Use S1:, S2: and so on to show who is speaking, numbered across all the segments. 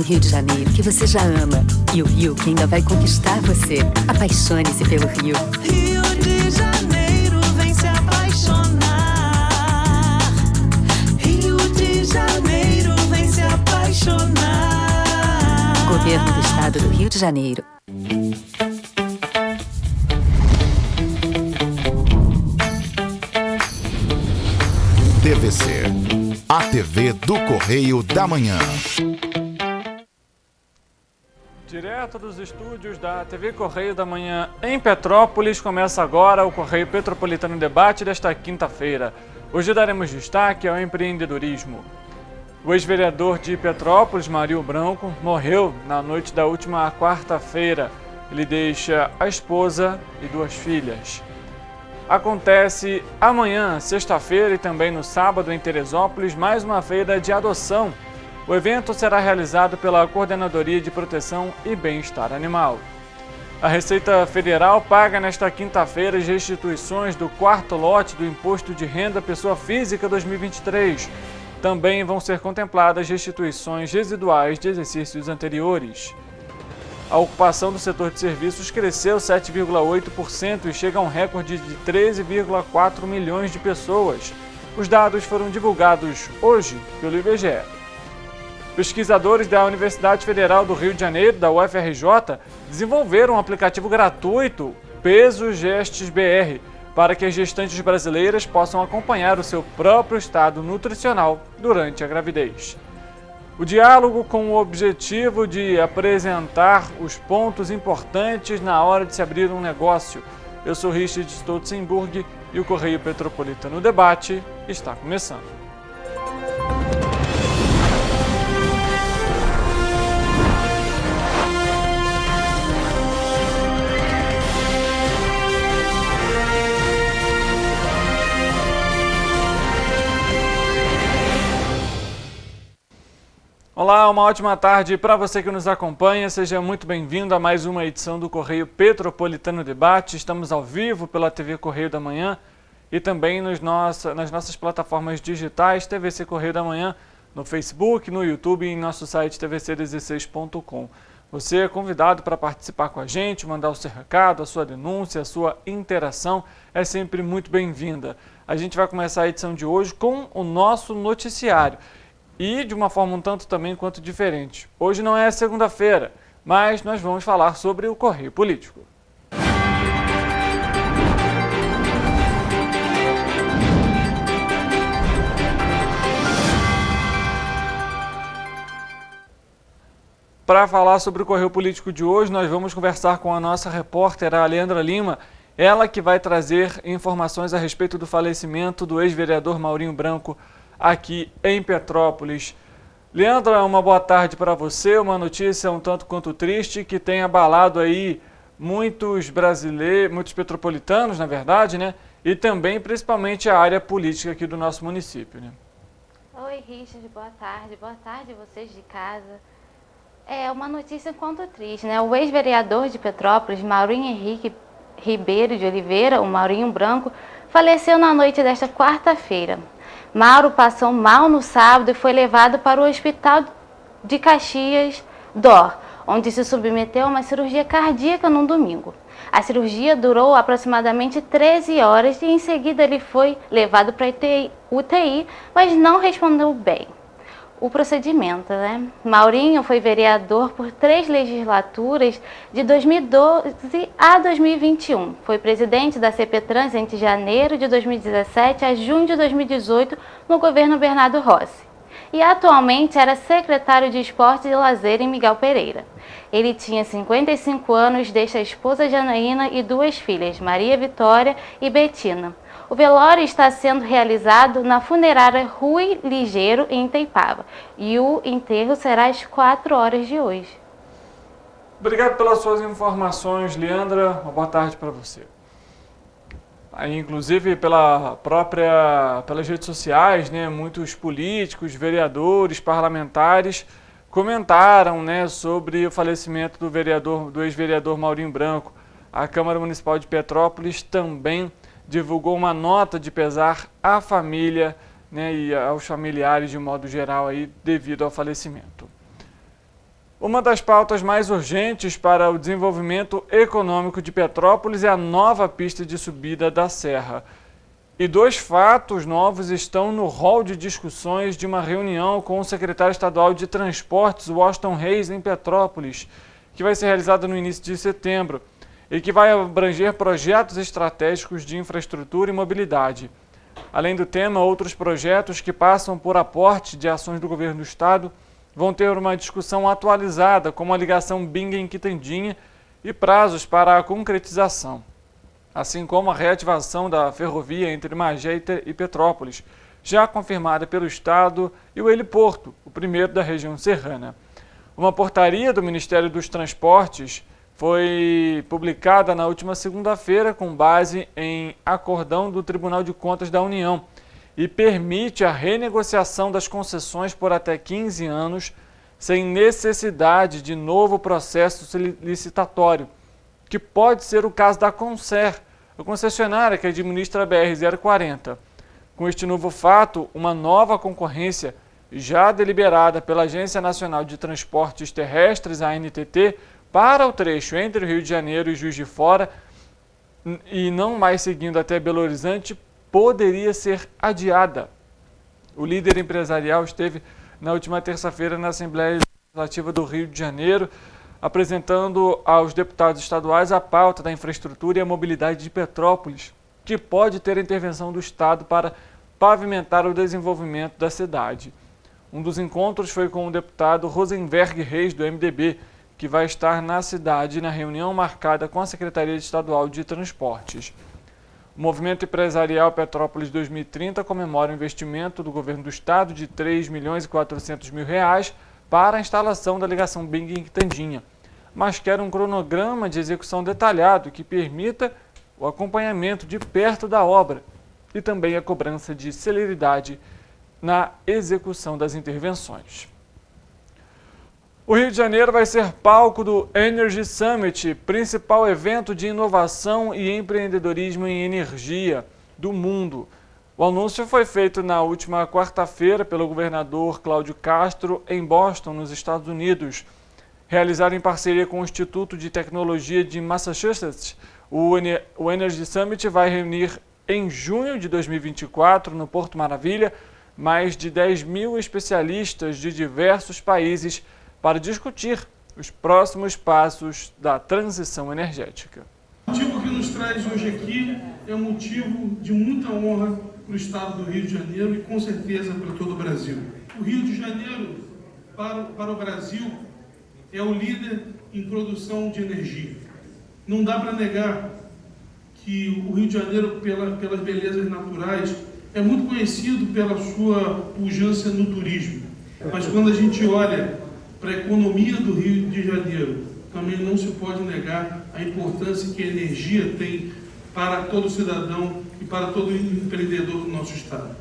S1: Rio de Janeiro que você já ama e o Rio que ainda vai conquistar você. Apaixone-se pelo Rio.
S2: Rio de Janeiro, vem se apaixonar. Rio de Janeiro, vem se apaixonar.
S1: Governo do Estado do Rio de Janeiro.
S3: TVC, a TV do Correio da Manhã.
S4: Direto dos estúdios da TV Correio da Manhã em Petrópolis, começa agora o Correio Petropolitano Debate desta quinta-feira. Hoje daremos destaque ao empreendedorismo. O ex-vereador de Petrópolis, Marinho Branco, morreu na noite da última quarta-feira. Ele deixa a esposa e 2 filhas. Acontece amanhã, sexta-feira e também no sábado em Teresópolis, mais uma feira de adoção. O evento será realizado pela Coordenadoria de Proteção e Bem-Estar Animal. A Receita Federal paga nesta quinta-feira as restituições do 4º lote do Imposto de Renda Pessoa Física 2023. Também vão ser contempladas restituições residuais de exercícios anteriores. A ocupação do setor de serviços cresceu 7,8% e chega a um recorde de 13,4 milhões de pessoas. Os dados foram divulgados hoje pelo IBGE. Pesquisadores da Universidade Federal do Rio de Janeiro, da UFRJ, desenvolveram um aplicativo gratuito, Peso Gestes BR, para que as gestantes brasileiras possam acompanhar o seu próprio estado nutricional durante a gravidez. O diálogo com o objetivo de apresentar os pontos importantes na hora de se abrir um negócio. Eu sou Richard Stolzenburg e o Correio Petropolitano Debate está começando. Olá, uma ótima tarde para você que nos acompanha. Seja muito bem-vindo a mais uma edição do Correio Petropolitano Debate. Estamos ao vivo pela TV Correio da Manhã e também nas nossas plataformas digitais, TVC Correio da Manhã, no Facebook, no YouTube e em nosso site tvc16.com. Você é convidado para participar com a gente, mandar o seu recado, a sua denúncia, a sua interação. É sempre muito bem-vinda. A gente vai começar a edição de hoje com o nosso noticiário. E de uma forma um tanto também quanto diferente. Hoje não é segunda-feira, mas nós vamos falar sobre o Correio Político. Para falar sobre o Correio Político de hoje, nós vamos conversar com a nossa repórter, a Leandra Lima, ela que vai trazer informações a respeito do falecimento do ex-vereador Marinho Branco, aqui em Petrópolis. Leandra, uma boa tarde para você. Uma notícia um tanto quanto triste que tem abalado aí muitos brasileiros, muitos petropolitanos, na verdade, né? E também, principalmente, a área política aqui do nosso município, né?
S5: Oi, Richard, boa tarde vocês de casa. É uma notícia um quanto triste, né? O ex-vereador de Petrópolis, Marinho Henrique Ribeiro de Oliveira, o Marinho Branco, faleceu na noite desta quarta-feira. Mauro passou mal no sábado e foi levado para o Hospital de Caxias DOR, onde se submeteu a uma cirurgia cardíaca no domingo. A cirurgia durou aproximadamente 13 horas e em seguida ele foi levado para UTI, mas não respondeu bem o procedimento, né? Maurinho foi vereador por 3 legislaturas, de 2012 a 2021. Foi presidente da CPTrans entre janeiro de 2017 a junho de 2018 no governo Bernardo Rossi. E atualmente era secretário de Esportes e Lazer em Miguel Pereira. Ele tinha 55 anos, deixa a esposa Janaína e 2 filhas, Maria Vitória e Betina. O velório está sendo realizado na funerária Rui Ligeiro, em Itaipava, e o enterro será às 4 horas de hoje.
S4: Obrigado pelas suas informações, Leandra. Uma boa tarde para você. Aí, inclusive pelas redes sociais, né, muitos políticos, vereadores, parlamentares comentaram, né, sobre o falecimento do ex-vereador Marinho Branco. A Câmara Municipal de Petrópolis também divulgou uma nota de pesar à família, né, e aos familiares de modo geral aí, devido ao falecimento. Uma das pautas mais urgentes para o desenvolvimento econômico de Petrópolis é a nova pista de subida da Serra. E 2 fatos novos estão no rol de discussões de uma reunião com o secretário estadual de Transportes, Washington Reis, em Petrópolis, que vai ser realizada no início de setembro e que vai abranger projetos estratégicos de infraestrutura e mobilidade. Além do tema, outros projetos que passam por aporte de ações do governo do estado vão ter uma discussão atualizada, como a ligação Bingen-Quitandinha e prazos para a concretização, assim como a reativação da ferrovia entre Magé e Petrópolis, já confirmada pelo estado, e o heliporto, o primeiro da região serrana. Uma portaria do Ministério dos Transportes foi publicada na última segunda-feira com base em acordão do Tribunal de Contas da União e permite a renegociação das concessões por até 15 anos sem necessidade de novo processo licitatório, que pode ser o caso da Concer, a concessionária que administra a BR-040. Com este novo fato, uma nova concorrência já deliberada pela Agência Nacional de Transportes Terrestres, a ANTT, para o trecho entre Rio de Janeiro e Juiz de Fora, e não mais seguindo até Belo Horizonte, poderia ser adiada. O líder empresarial esteve na última terça-feira na Assembleia Legislativa do Rio de Janeiro, apresentando aos deputados estaduais a pauta da infraestrutura e a mobilidade de Petrópolis, que pode ter a intervenção do Estado para pavimentar o desenvolvimento da cidade. Um dos encontros foi com o deputado Rosenberg Reis, do MDB, que vai estar na cidade na reunião marcada com a Secretaria Estadual de Transportes. O Movimento Empresarial Petrópolis 2030 comemora o investimento do governo do estado de R$ 3.400.000 para a instalação da ligação Bingen-Quitandinha, mas quer um cronograma de execução detalhado que permita o acompanhamento de perto da obra e também a cobrança de celeridade na execução das intervenções. O Rio de Janeiro vai ser palco do Energy Summit, principal evento de inovação e empreendedorismo em energia do mundo. O anúncio foi feito na última quarta-feira pelo governador Cláudio Castro em Boston, nos Estados Unidos. Realizado em parceria com o Instituto de Tecnologia de Massachusetts, o Energy Summit vai reunir em junho de 2024, no Porto Maravilha, mais de 10.000 especialistas de diversos países para discutir os próximos passos da transição energética.
S6: O motivo que nos traz hoje aqui é um motivo de muita honra para o estado do Rio de Janeiro e com certeza para todo o Brasil. O Rio de Janeiro, para o Brasil, é o líder em produção de energia. Não dá para negar que o Rio de Janeiro, pelas belezas naturais, é muito conhecido pela sua pujança no turismo. Mas quando a gente olha para a economia do Rio de Janeiro, também não se pode negar a importância que a energia tem para todo cidadão e para todo empreendedor do nosso estado.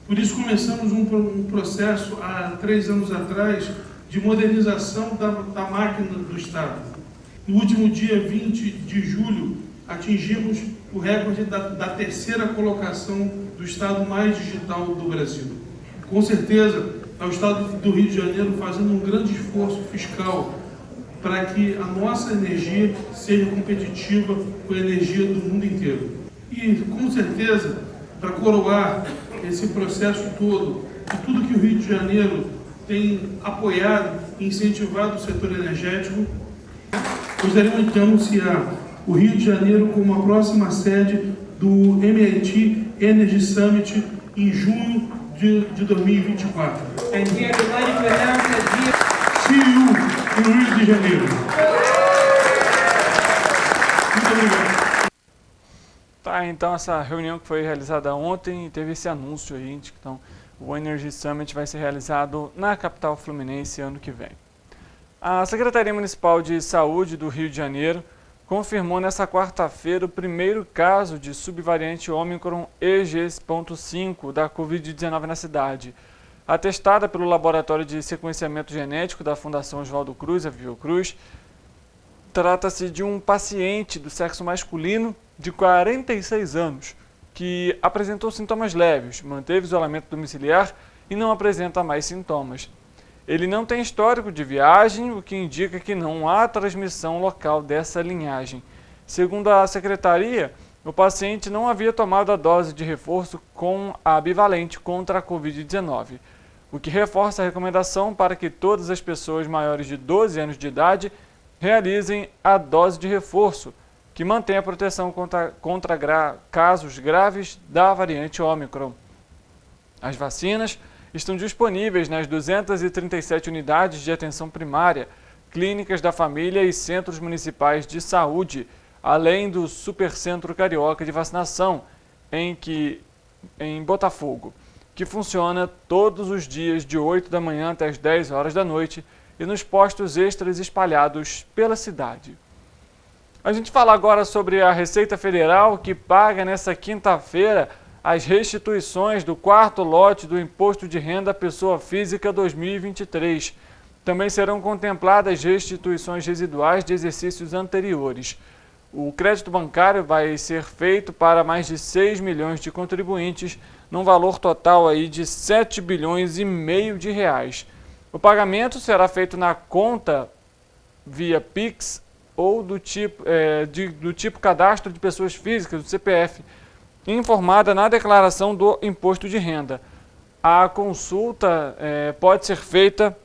S6: Por isso começamos um processo há 3 anos atrás de modernização da máquina do estado. No último dia 20 de julho, atingimos o recorde da 3ª colocação do estado mais digital do Brasil. Com certeza, é o estado do Rio de Janeiro fazendo um grande esforço fiscal para que a nossa energia seja competitiva com a energia do mundo inteiro. E, com certeza, para coroar esse processo todo, e tudo que o Rio de Janeiro tem apoiado e incentivado o setor energético, gostaríamos de anunciar o Rio de Janeiro como a próxima sede do MIT Energy Summit em junho de 2024.
S2: And here we'd like to announce that
S6: See you no Rio de Janeiro. Muito obrigado.
S4: Tá, então essa reunião que foi realizada ontem teve esse anúncio aí de que então, o Energy Summit vai ser realizado na capital fluminense ano que vem. A Secretaria Municipal de Saúde do Rio de Janeiro confirmou nesta quarta-feira o primeiro caso de subvariante Ômicron EG.5 da Covid-19 na cidade. Atestada pelo Laboratório de Sequenciamento Genético da Fundação Oswaldo Cruz, a Fiocruz, trata-se de um paciente do sexo masculino de 46 anos, que apresentou sintomas leves, manteve isolamento domiciliar e não apresenta mais sintomas. Ele não tem histórico de viagem, o que indica que não há transmissão local dessa linhagem. Segundo a secretaria, o paciente não havia tomado a dose de reforço com a bivalente contra a Covid-19, o que reforça a recomendação para que todas as pessoas maiores de 12 anos de idade realizem a dose de reforço, que mantém a proteção contra casos graves da variante Ômicron. As vacinas estão disponíveis nas 237 unidades de atenção primária, clínicas da família e centros municipais de saúde, além do Supercentro Carioca de Vacinação, em Botafogo, que funciona todos os dias de 8 da manhã até as 10 horas da noite e nos postos extras espalhados pela cidade. A gente fala agora sobre a Receita Federal, que paga nesta quinta-feira as restituições do quarto lote do Imposto de Renda à Pessoa Física 2023. Também serão contempladas restituições residuais de exercícios anteriores. O crédito bancário vai ser feito para mais de 6 milhões de contribuintes, num valor total aí de 7 bilhões e meio de reais. O pagamento será feito na conta via Pix ou do tipo cadastro de pessoas físicas, do CPF, informada na declaração do imposto de renda. A consulta pode ser feita,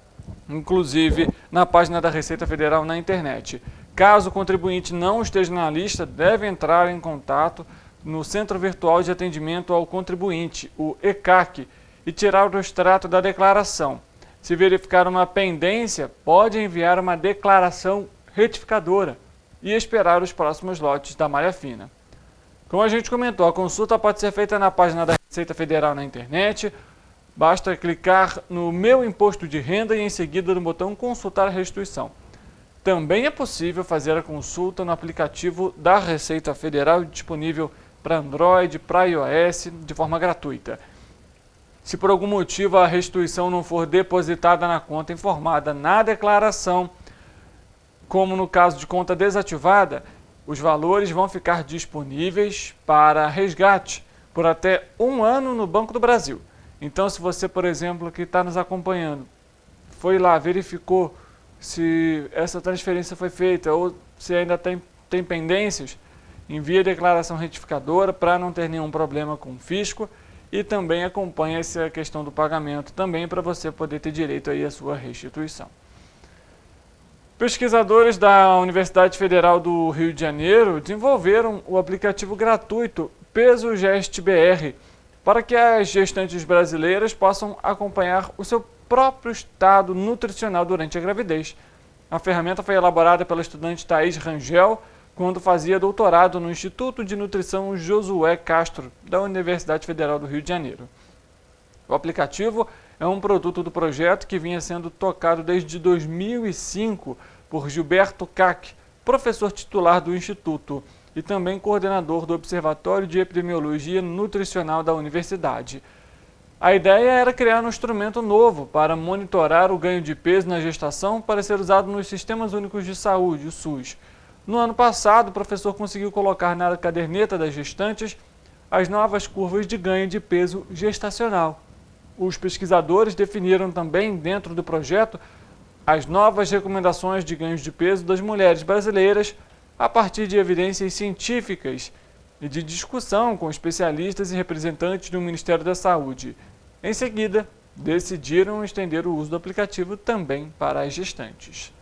S4: inclusive, na página da Receita Federal na internet. Caso o contribuinte não esteja na lista, deve entrar em contato no Centro Virtual de Atendimento ao Contribuinte, o ECAC, e tirar o extrato da declaração. Se verificar uma pendência, pode enviar uma declaração retificadora e esperar os próximos lotes da malha fina. Como a gente comentou, a consulta pode ser feita na página da Receita Federal na internet. Basta clicar no Meu Imposto de Renda e em seguida no botão Consultar a Restituição. Também é possível fazer a consulta no aplicativo da Receita Federal, disponível para Android, para iOS, de forma gratuita. Se por algum motivo a restituição não for depositada na conta informada na declaração, como no caso de conta desativada, os valores vão ficar disponíveis para resgate por até 1 ano no Banco do Brasil. Então, se você, por exemplo, que está nos acompanhando, foi lá, verificou se essa transferência foi feita ou se ainda tem pendências, envie a declaração retificadora para não ter nenhum problema com o fisco e também acompanhe essa questão do pagamento também para você poder ter direito aí à sua restituição. Pesquisadores da Universidade Federal do Rio de Janeiro desenvolveram o aplicativo gratuito Peso Gest BR para que as gestantes brasileiras possam acompanhar o seu próprio estado nutricional durante a gravidez. A ferramenta foi elaborada pela estudante Thaís Rangel quando fazia doutorado no Instituto de Nutrição Josué Castro, da Universidade Federal do Rio de Janeiro. O aplicativo é um produto do projeto que vinha sendo tocado desde 2005 por Gilberto Cac, professor titular do Instituto e também coordenador do Observatório de Epidemiologia Nutricional da Universidade. A ideia era criar um instrumento novo para monitorar o ganho de peso na gestação para ser usado nos Sistemas Únicos de Saúde, o SUS. No ano passado, o professor conseguiu colocar na caderneta das gestantes as novas curvas de ganho de peso gestacional. Os pesquisadores definiram também, dentro do projeto, as novas recomendações de ganhos de peso das mulheres brasileiras a partir de evidências científicas e de discussão com especialistas e representantes do Ministério da Saúde. Em seguida, decidiram estender o uso do aplicativo também para as gestantes.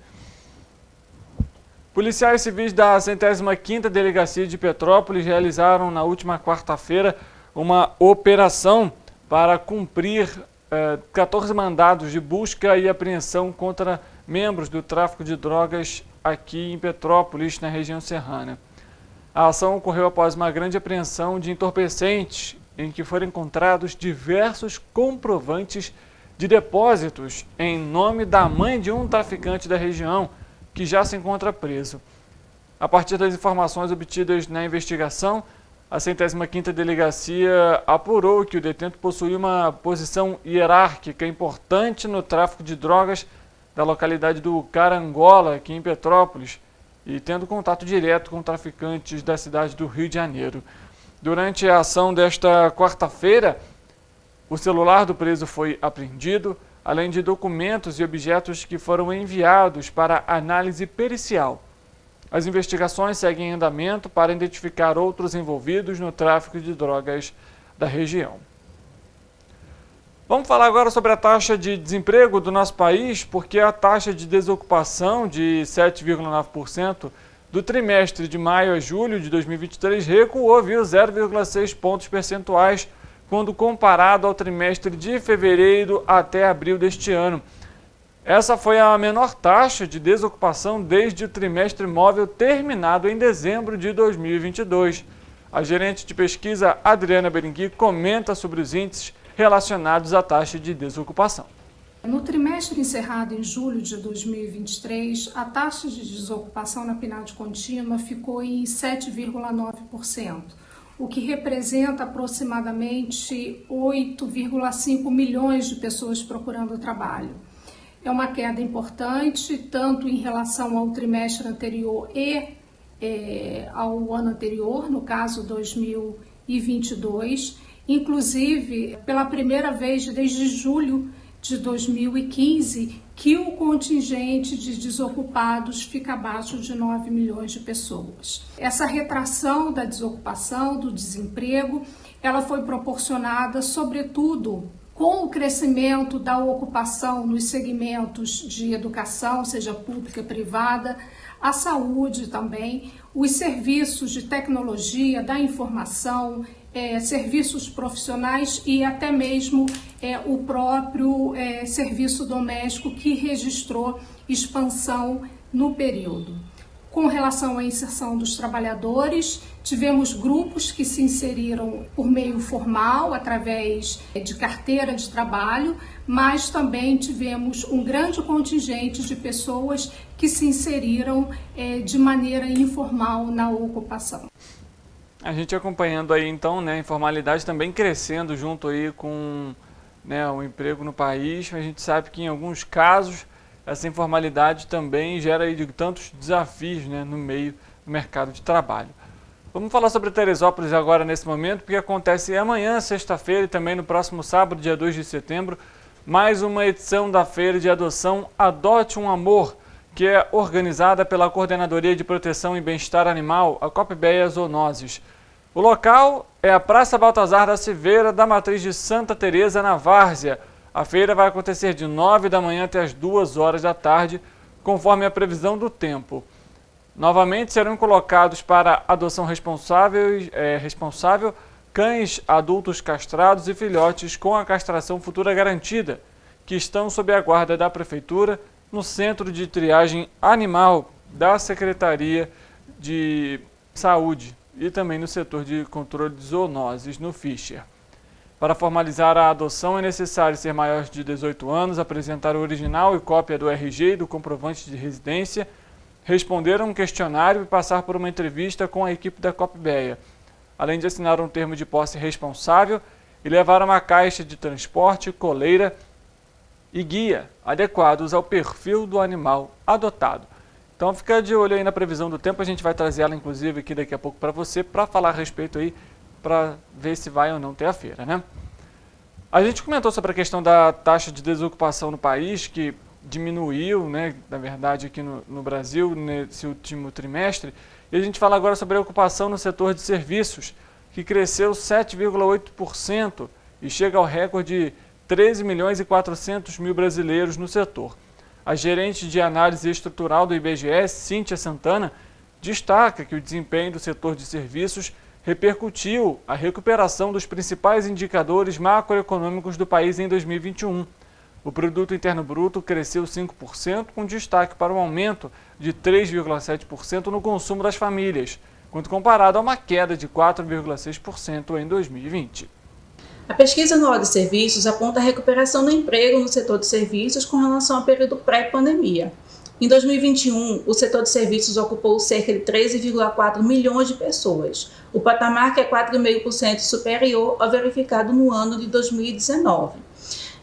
S4: Policiais civis da 105ª Delegacia de Petrópolis realizaram na última quarta-feira uma operação para cumprir 14 mandados de busca e apreensão contra membros do tráfico de drogas aqui em Petrópolis, na região serrana. A ação ocorreu após uma grande apreensão de entorpecentes, em que foram encontrados diversos comprovantes de depósitos em nome da mãe de um traficante da região, que já se encontra preso. A partir das informações obtidas na investigação, a 105ª Delegacia apurou que o detento possui uma posição hierárquica importante no tráfico de drogas da localidade do Carangola, aqui em Petrópolis, e tendo contato direto com traficantes da cidade do Rio de Janeiro. Durante a ação desta quarta-feira, o celular do preso foi apreendido, além de documentos e objetos que foram enviados para análise pericial. As investigações seguem em andamento para identificar outros envolvidos no tráfico de drogas da região. Vamos falar agora sobre a taxa de desemprego do nosso país, porque a taxa de desocupação de 7,9% do trimestre de maio a julho de 2023 recuou 0,6 pontos percentuais quando comparado ao trimestre de fevereiro até abril deste ano. Essa foi a menor taxa de desocupação desde o trimestre móvel terminado em dezembro de 2022. A gerente de pesquisa, Adriana Berengui, comenta sobre os índices relacionados à taxa de desocupação.
S7: No trimestre encerrado em julho de 2023, a taxa de desocupação na PNAD contínua ficou em 7,9%, o que representa aproximadamente 8,5 milhões de pessoas procurando trabalho. É uma queda importante, tanto em relação ao trimestre anterior e ao ano anterior, no caso 2022, inclusive pela primeira vez desde julho de 2015, que o contingente de desocupados fica abaixo de 9 milhões de pessoas. Essa retração da desocupação, do desemprego, ela foi proporcionada, sobretudo, com o crescimento da ocupação nos segmentos de educação, seja pública, privada, a saúde também, os serviços de tecnologia, da informação, serviços profissionais e até mesmo o próprio serviço doméstico, que registrou expansão no período. Com relação à inserção dos trabalhadores, tivemos grupos que se inseriram por meio formal, através de carteira de trabalho, mas também tivemos um grande contingente de pessoas que se inseriram de maneira informal na ocupação.
S4: A gente acompanhando aí então, a informalidade também crescendo junto aí com o emprego no país. A gente sabe que em alguns casos essa informalidade também gera aí tantos desafios no meio do mercado de trabalho. Vamos falar sobre Teresópolis agora nesse momento, porque acontece amanhã, sexta-feira, e também no próximo sábado, dia 2 de setembro, mais uma edição da Feira de Adoção Adote um Amor, que é organizada pela Coordenadoria de Proteção e Bem-Estar Animal, a Copbeia Zoonoses. O local é a Praça Baltazar da Silveira, da Matriz de Santa Teresa, na Várzea. A feira vai acontecer de 9 da manhã até as 2 horas da tarde, conforme a previsão do tempo. Novamente serão colocados para adoção responsável cães adultos castrados e filhotes com a castração futura garantida, que estão sob a guarda da Prefeitura no Centro de Triagem Animal da Secretaria de Saúde e também no setor de controle de zoonoses, no Fischer. Para formalizar a adoção é necessário ser maior de 18 anos, apresentar o original e cópia do RG e do comprovante de residência, responder a um questionário e passar por uma entrevista com a equipe da Copbeia, além de assinar um termo de posse responsável e levar uma caixa de transporte, coleira e guia adequados ao perfil do animal adotado. Então fica de olho aí na previsão do tempo, a gente vai trazer ela inclusive aqui daqui a pouco para você, para falar a respeito aí, para ver se vai ou não ter a feira, A gente comentou sobre a questão da taxa de desocupação no país, que diminuiu, na verdade, aqui no Brasil, nesse último trimestre. E a gente fala agora sobre a ocupação no setor de serviços, que cresceu 7,8% e chega ao recorde de 13 milhões e 400 mil brasileiros no setor. A gerente de análise estrutural do IBGE, Cíntia Santana, destaca que o desempenho do setor de serviços repercutiu a recuperação dos principais indicadores macroeconômicos do país em 2021. O Produto Interno Bruto cresceu 5%, com destaque para um aumento de 3,7% no consumo das famílias, quando comparado a uma queda de 4,6% em 2020.
S8: A pesquisa anual de serviços aponta a recuperação do emprego no setor de serviços com relação ao período pré-pandemia. Em 2021, o setor de serviços ocupou cerca de 13,4 milhões de pessoas, o patamar que é 4,5% superior ao verificado no ano de 2019.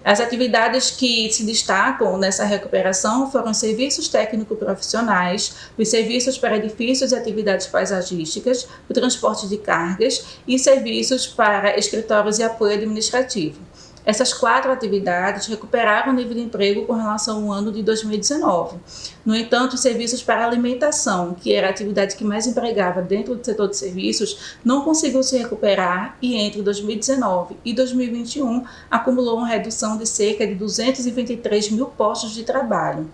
S8: As atividades que se destacam nessa recuperação foram serviços técnico-profissionais, os serviços para edifícios e atividades paisagísticas, o transporte de cargas e serviços para escritórios e apoio administrativo. Essas 4 atividades recuperaram o nível de emprego com relação ao ano de 2019. No entanto, os serviços para alimentação, que era a atividade que mais empregava dentro do setor de serviços, não conseguiu se recuperar e entre 2019 e 2021 acumulou uma redução de cerca de 223 mil postos de trabalho.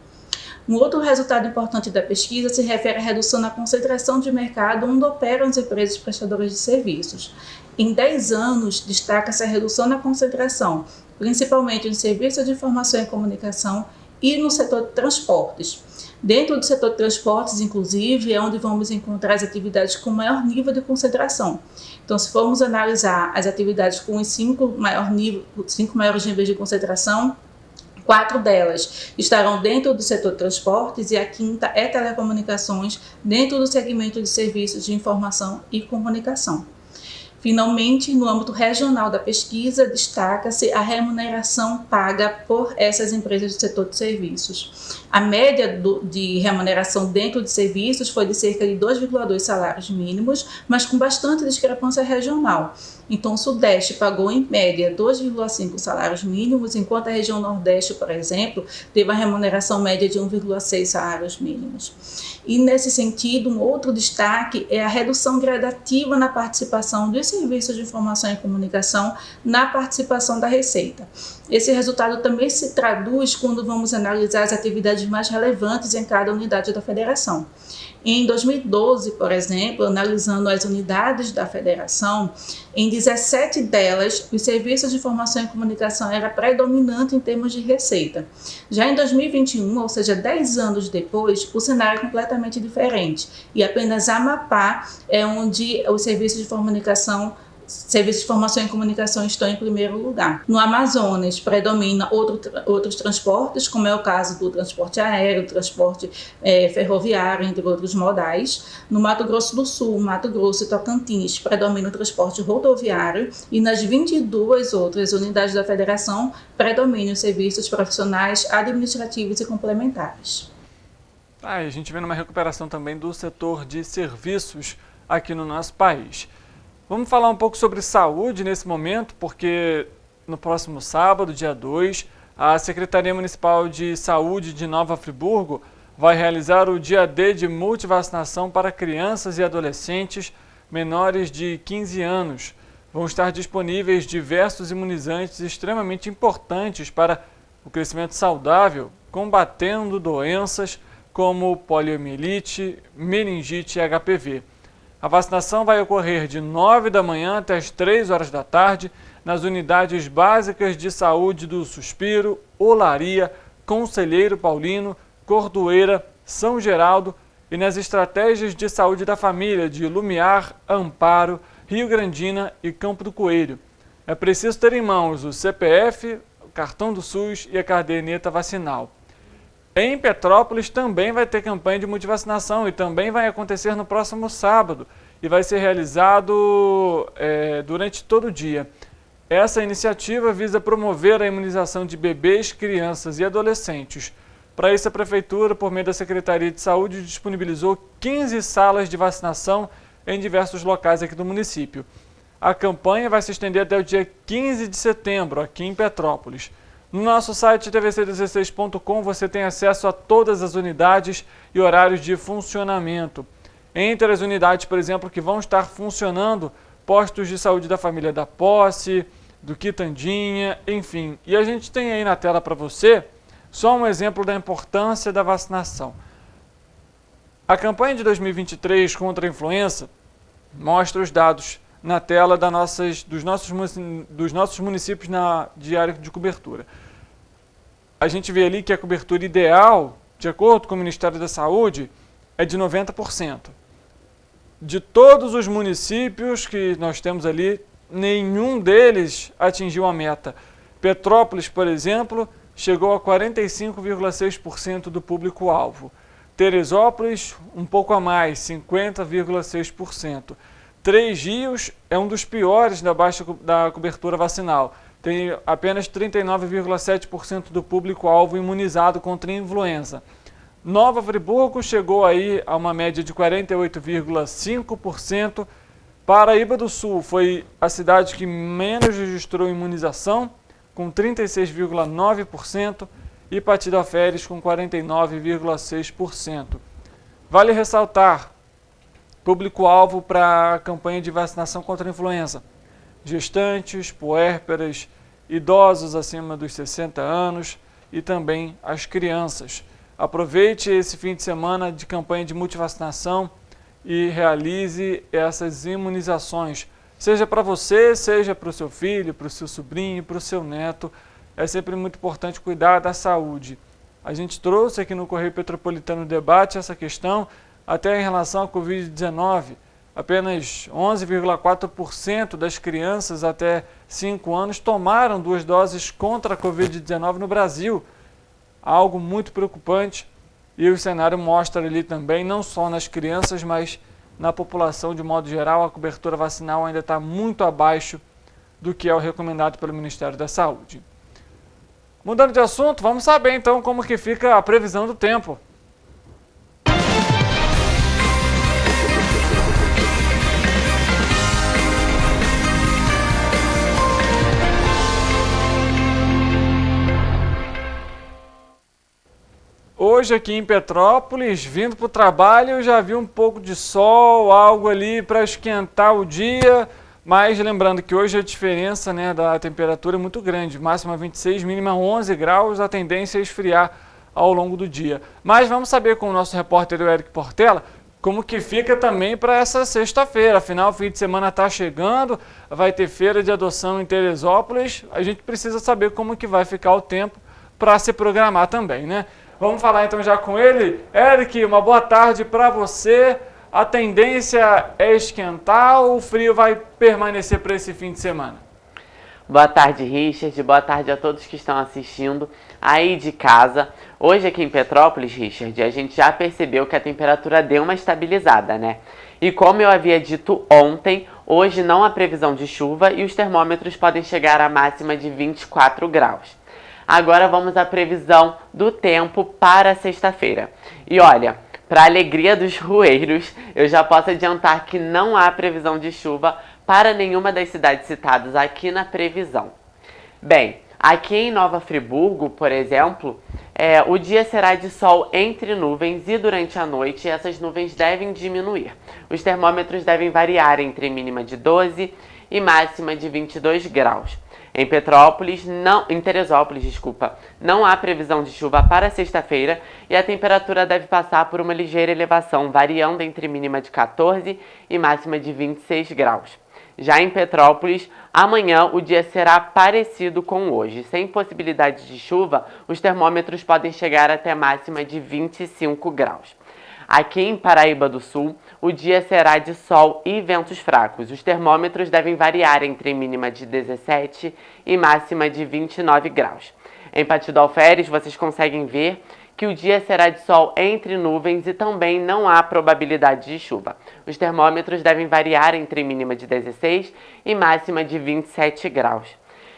S8: Um outro resultado importante da pesquisa se refere à redução na concentração de mercado onde operam as empresas prestadoras de serviços. Em 10 anos, destaca-se a redução na concentração, principalmente nos serviços de informação e comunicação e no setor de transportes. Dentro do setor de transportes, inclusive, é onde vamos encontrar as atividades com maior nível de concentração. Então, se formos analisar as atividades com os 5 maiores níveis de concentração, 4 delas estarão dentro do setor de transportes e a 5ª é telecomunicações, dentro do segmento de serviços de informação e comunicação. Finalmente, no âmbito regional da pesquisa, destaca-se a remuneração paga por essas empresas do setor de serviços. A média de remuneração dentro de serviços foi de cerca de 2,2 salários mínimos, mas com bastante discrepância regional. Então, o Sudeste pagou, em média, 2,5 salários mínimos, enquanto a região Nordeste, por exemplo, teve a remuneração média de 1,6 salários mínimos. E, nesse sentido, um outro destaque é a redução gradativa na participação dos serviços de informação e comunicação na participação da receita. Esse resultado também se traduz quando vamos analisar as atividades mais relevantes em cada unidade da federação. Em 2012, por exemplo, analisando as unidades da federação, em 17 delas, os serviços de informação e comunicação era predominante em termos de receita. Já em 2021, ou seja, 10 anos depois, o cenário é completamente diferente e apenas Amapá é onde os serviços de informação e comunicação estão em primeiro lugar. No Amazonas, predomina outros transportes, como é o caso do transporte aéreo, transporte ferroviário, entre outros modais. No Mato Grosso do Sul, Mato Grosso e Tocantins, predomina o transporte rodoviário e nas 22 outras unidades da federação, predominam os serviços profissionais, administrativos e complementares.
S4: A gente vê uma recuperação também do setor de serviços aqui no nosso país. Vamos falar um pouco sobre saúde nesse momento, porque no próximo sábado, dia 2, a Secretaria Municipal de Saúde de Nova Friburgo vai realizar o dia D de multivacinação para crianças e adolescentes menores de 15 anos. Vão estar disponíveis diversos imunizantes extremamente importantes para o crescimento saudável, combatendo doenças como poliomielite, meningite e HPV. A vacinação vai ocorrer de 9 da manhã até as 3 horas da tarde nas unidades básicas de saúde do Suspiro, Olaria, Conselheiro Paulino, Cordoeira, São Geraldo e nas estratégias de saúde da família de Lumiar, Amparo, Rio Grandina e Campo do Coelho. É preciso ter em mãos o CPF, o cartão do SUS e a caderneta vacinal. Em Petrópolis também vai ter campanha de multivacinação e também vai acontecer no próximo sábado e vai ser realizado durante todo o dia. Essa iniciativa visa promover a imunização de bebês, crianças e adolescentes. Para isso, a Prefeitura, por meio da Secretaria de Saúde, disponibilizou 15 salas de vacinação em diversos locais aqui do município. A campanha vai se estender até o dia 15 de setembro, aqui em Petrópolis. No nosso site tvc16.com você tem acesso a todas as unidades e horários de funcionamento. Entre as unidades, por exemplo, que vão estar funcionando, postos de saúde da família da Posse, do Quitandinha, enfim. E a gente tem aí na tela para você só um exemplo da importância da vacinação. A campanha de 2023 contra a influenza mostra os dados na tela dos nossos municípios de área de cobertura. A gente vê ali que a cobertura ideal, de acordo com o Ministério da Saúde, é de 90%. De todos os municípios que nós temos ali, nenhum deles atingiu a meta. Petrópolis, por exemplo, chegou a 45,6% do público-alvo. Teresópolis, um pouco a mais, 50,6%. Três Rios é um dos piores da cobertura vacinal. Tem apenas 39,7% do público-alvo imunizado contra a influenza. Nova Friburgo chegou aí a uma média de 48,5%. Paraíba do Sul foi a cidade que menos registrou imunização, com 36,9% e Partido Alferes com 49,6%. Vale ressaltar, público-alvo para a campanha de vacinação contra a influenza: gestantes, puérperas, idosos acima dos 60 anos e também as crianças. Aproveite esse fim de semana de campanha de multivacinação e realize essas imunizações, seja para você, seja para o seu filho, para o seu sobrinho, para o seu neto. É sempre muito importante cuidar da saúde. A gente trouxe aqui no Correio Petropolitano Debate essa questão, até em relação à Covid-19. Apenas 11,4% das crianças até 5 anos tomaram 2 doses contra a Covid-19 no Brasil. Algo muito preocupante, e o cenário mostra ali também, não só nas crianças, mas na população de modo geral, a cobertura vacinal ainda está muito abaixo do que é o recomendado pelo Ministério da Saúde. Mudando de assunto, vamos saber então como que fica a previsão do tempo. Hoje aqui em Petrópolis, vindo para o trabalho, eu já vi um pouco de sol, algo ali para esquentar o dia, mas lembrando que hoje a diferença, né, da temperatura é muito grande, máxima 26, mínima 11 graus, a tendência é esfriar ao longo do dia. Mas vamos saber com o nosso repórter Eric Portela como que fica também para essa sexta-feira. Afinal, o fim de semana está chegando, vai ter feira de adoção em Teresópolis, a gente precisa saber como que vai ficar o tempo para se programar também, né? Vamos falar então já com ele. Eric, uma boa tarde para você. A tendência é esquentar ou o frio vai permanecer para esse fim de semana?
S9: Boa tarde, Richard. Boa tarde a todos que estão assistindo aí de casa. Hoje aqui em Petrópolis, Richard, a gente já percebeu que a temperatura deu uma estabilizada, né? E como eu havia dito ontem, hoje não há previsão de chuva e os termômetros podem chegar à máxima de 24 graus. Agora vamos à previsão do tempo para sexta-feira. E olha, para a alegria dos rueiros, eu já posso adiantar que não há previsão de chuva para nenhuma das cidades citadas aqui na previsão. Bem, aqui em Nova Friburgo, por exemplo, o dia será de sol entre nuvens e durante a noite essas nuvens devem diminuir. Os termômetros devem variar entre mínima de 12 e máxima de 22 graus. Em Teresópolis, não há previsão de chuva para sexta-feira e a temperatura deve passar por uma ligeira elevação, variando entre mínima de 14 e máxima de 26 graus. Já em Petrópolis, amanhã o dia será parecido com hoje. Sem possibilidade de chuva, os termômetros podem chegar até máxima de 25 graus. Aqui em Paraíba do Sul, o dia será de sol e ventos fracos. Os termômetros devem variar entre mínima de 17 e máxima de 29 graus. Em Partido Alferes, vocês conseguem ver que o dia será de sol entre nuvens e também não há probabilidade de chuva. Os termômetros devem variar entre mínima de 16 e máxima de 27 graus.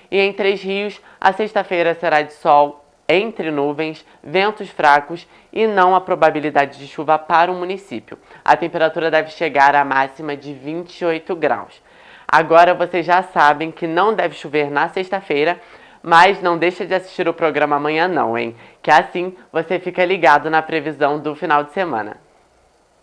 S9: E em Três Rios, a sexta-feira será de sol entre nuvens, ventos fracos e não há probabilidade de chuva para o município. A temperatura deve chegar à máxima de 28 graus. Agora vocês já sabem que não deve chover na sexta-feira, mas não deixa de assistir o programa amanhã não, hein? Que assim você fica ligado na previsão do final de semana.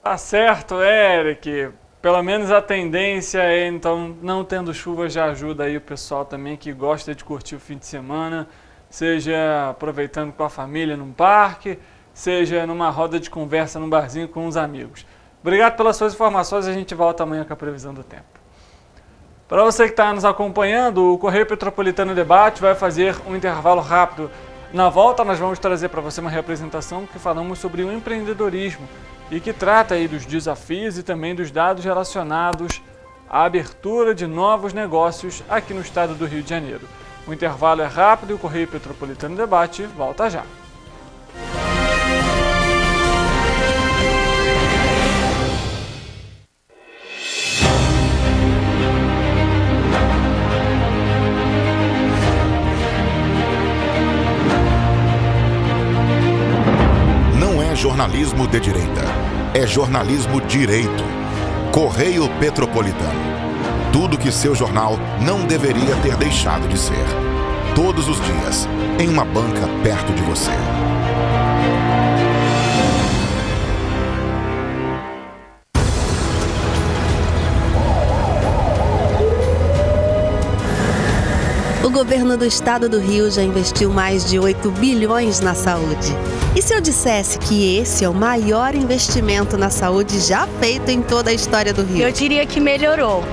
S4: Tá certo, Eric. Pelo menos a tendência é, então, não tendo chuva já ajuda aí o pessoal também que gosta de curtir o fim de semana, seja aproveitando com a família num parque, seja numa roda de conversa num barzinho com os amigos. Obrigado pelas suas informações, a gente volta amanhã com a previsão do tempo. Para você que está nos acompanhando, o Correio Petropolitano Debate vai fazer um intervalo rápido. Na volta nós vamos trazer para você uma representação que falamos sobre o empreendedorismo e que trata aí dos desafios e também dos dados relacionados à abertura de novos negócios aqui no estado do Rio de Janeiro. O intervalo é rápido e o Correio Petropolitano Debate volta já.
S3: Não é jornalismo de direita, é jornalismo direito. Correio Petropolitano. Tudo que seu jornal não deveria ter deixado de ser. todos os dias, em uma banca perto de você.
S10: O governo do estado do Rio já investiu mais de 8 bilhões na saúde. E se eu dissesse que esse é o maior investimento na saúde já feito em toda a história do Rio?
S11: Eu diria que melhorou,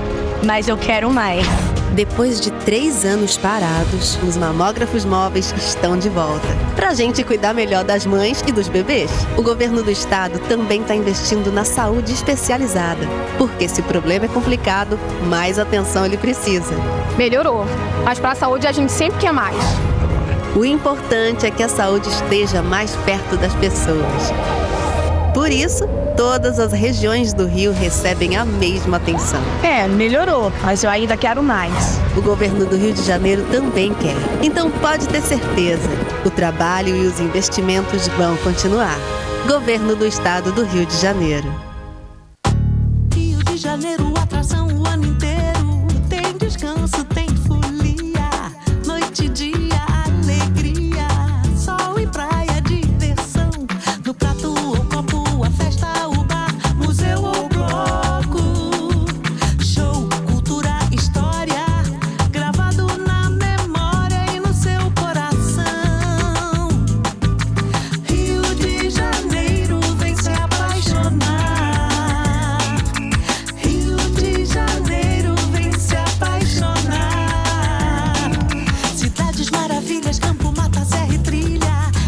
S11: mas eu quero mais.
S10: Depois de 3 anos parados, os mamógrafos móveis estão de volta. Pra gente cuidar melhor das mães e dos bebês. O governo do estado também está investindo na saúde especializada. Porque se o problema é complicado, mais atenção ele precisa.
S11: Melhorou, mas para a saúde a gente sempre quer mais.
S10: O importante é que a saúde esteja mais perto das pessoas. Por isso, todas as regiões do Rio recebem a mesma atenção.
S11: Melhorou, mas eu ainda quero mais.
S10: O governo do Rio de Janeiro também quer. Então pode ter certeza, o trabalho e os investimentos vão continuar. Governo do Estado do Rio de Janeiro.
S2: Rio de Janeiro, atração o ano inteiro. Tem descanso, tem folia. Noite e dia, alegria. Sol e praia, diversão. No prato ou copo, a festa, o bar, museu ou bloco. Show, cultura, história. Gravado na memória e no seu coração. Rio de Janeiro, vem se apaixonar. Rio de Janeiro, vem se apaixonar. Cidades maravilhas, campo, mata, serra e trilha.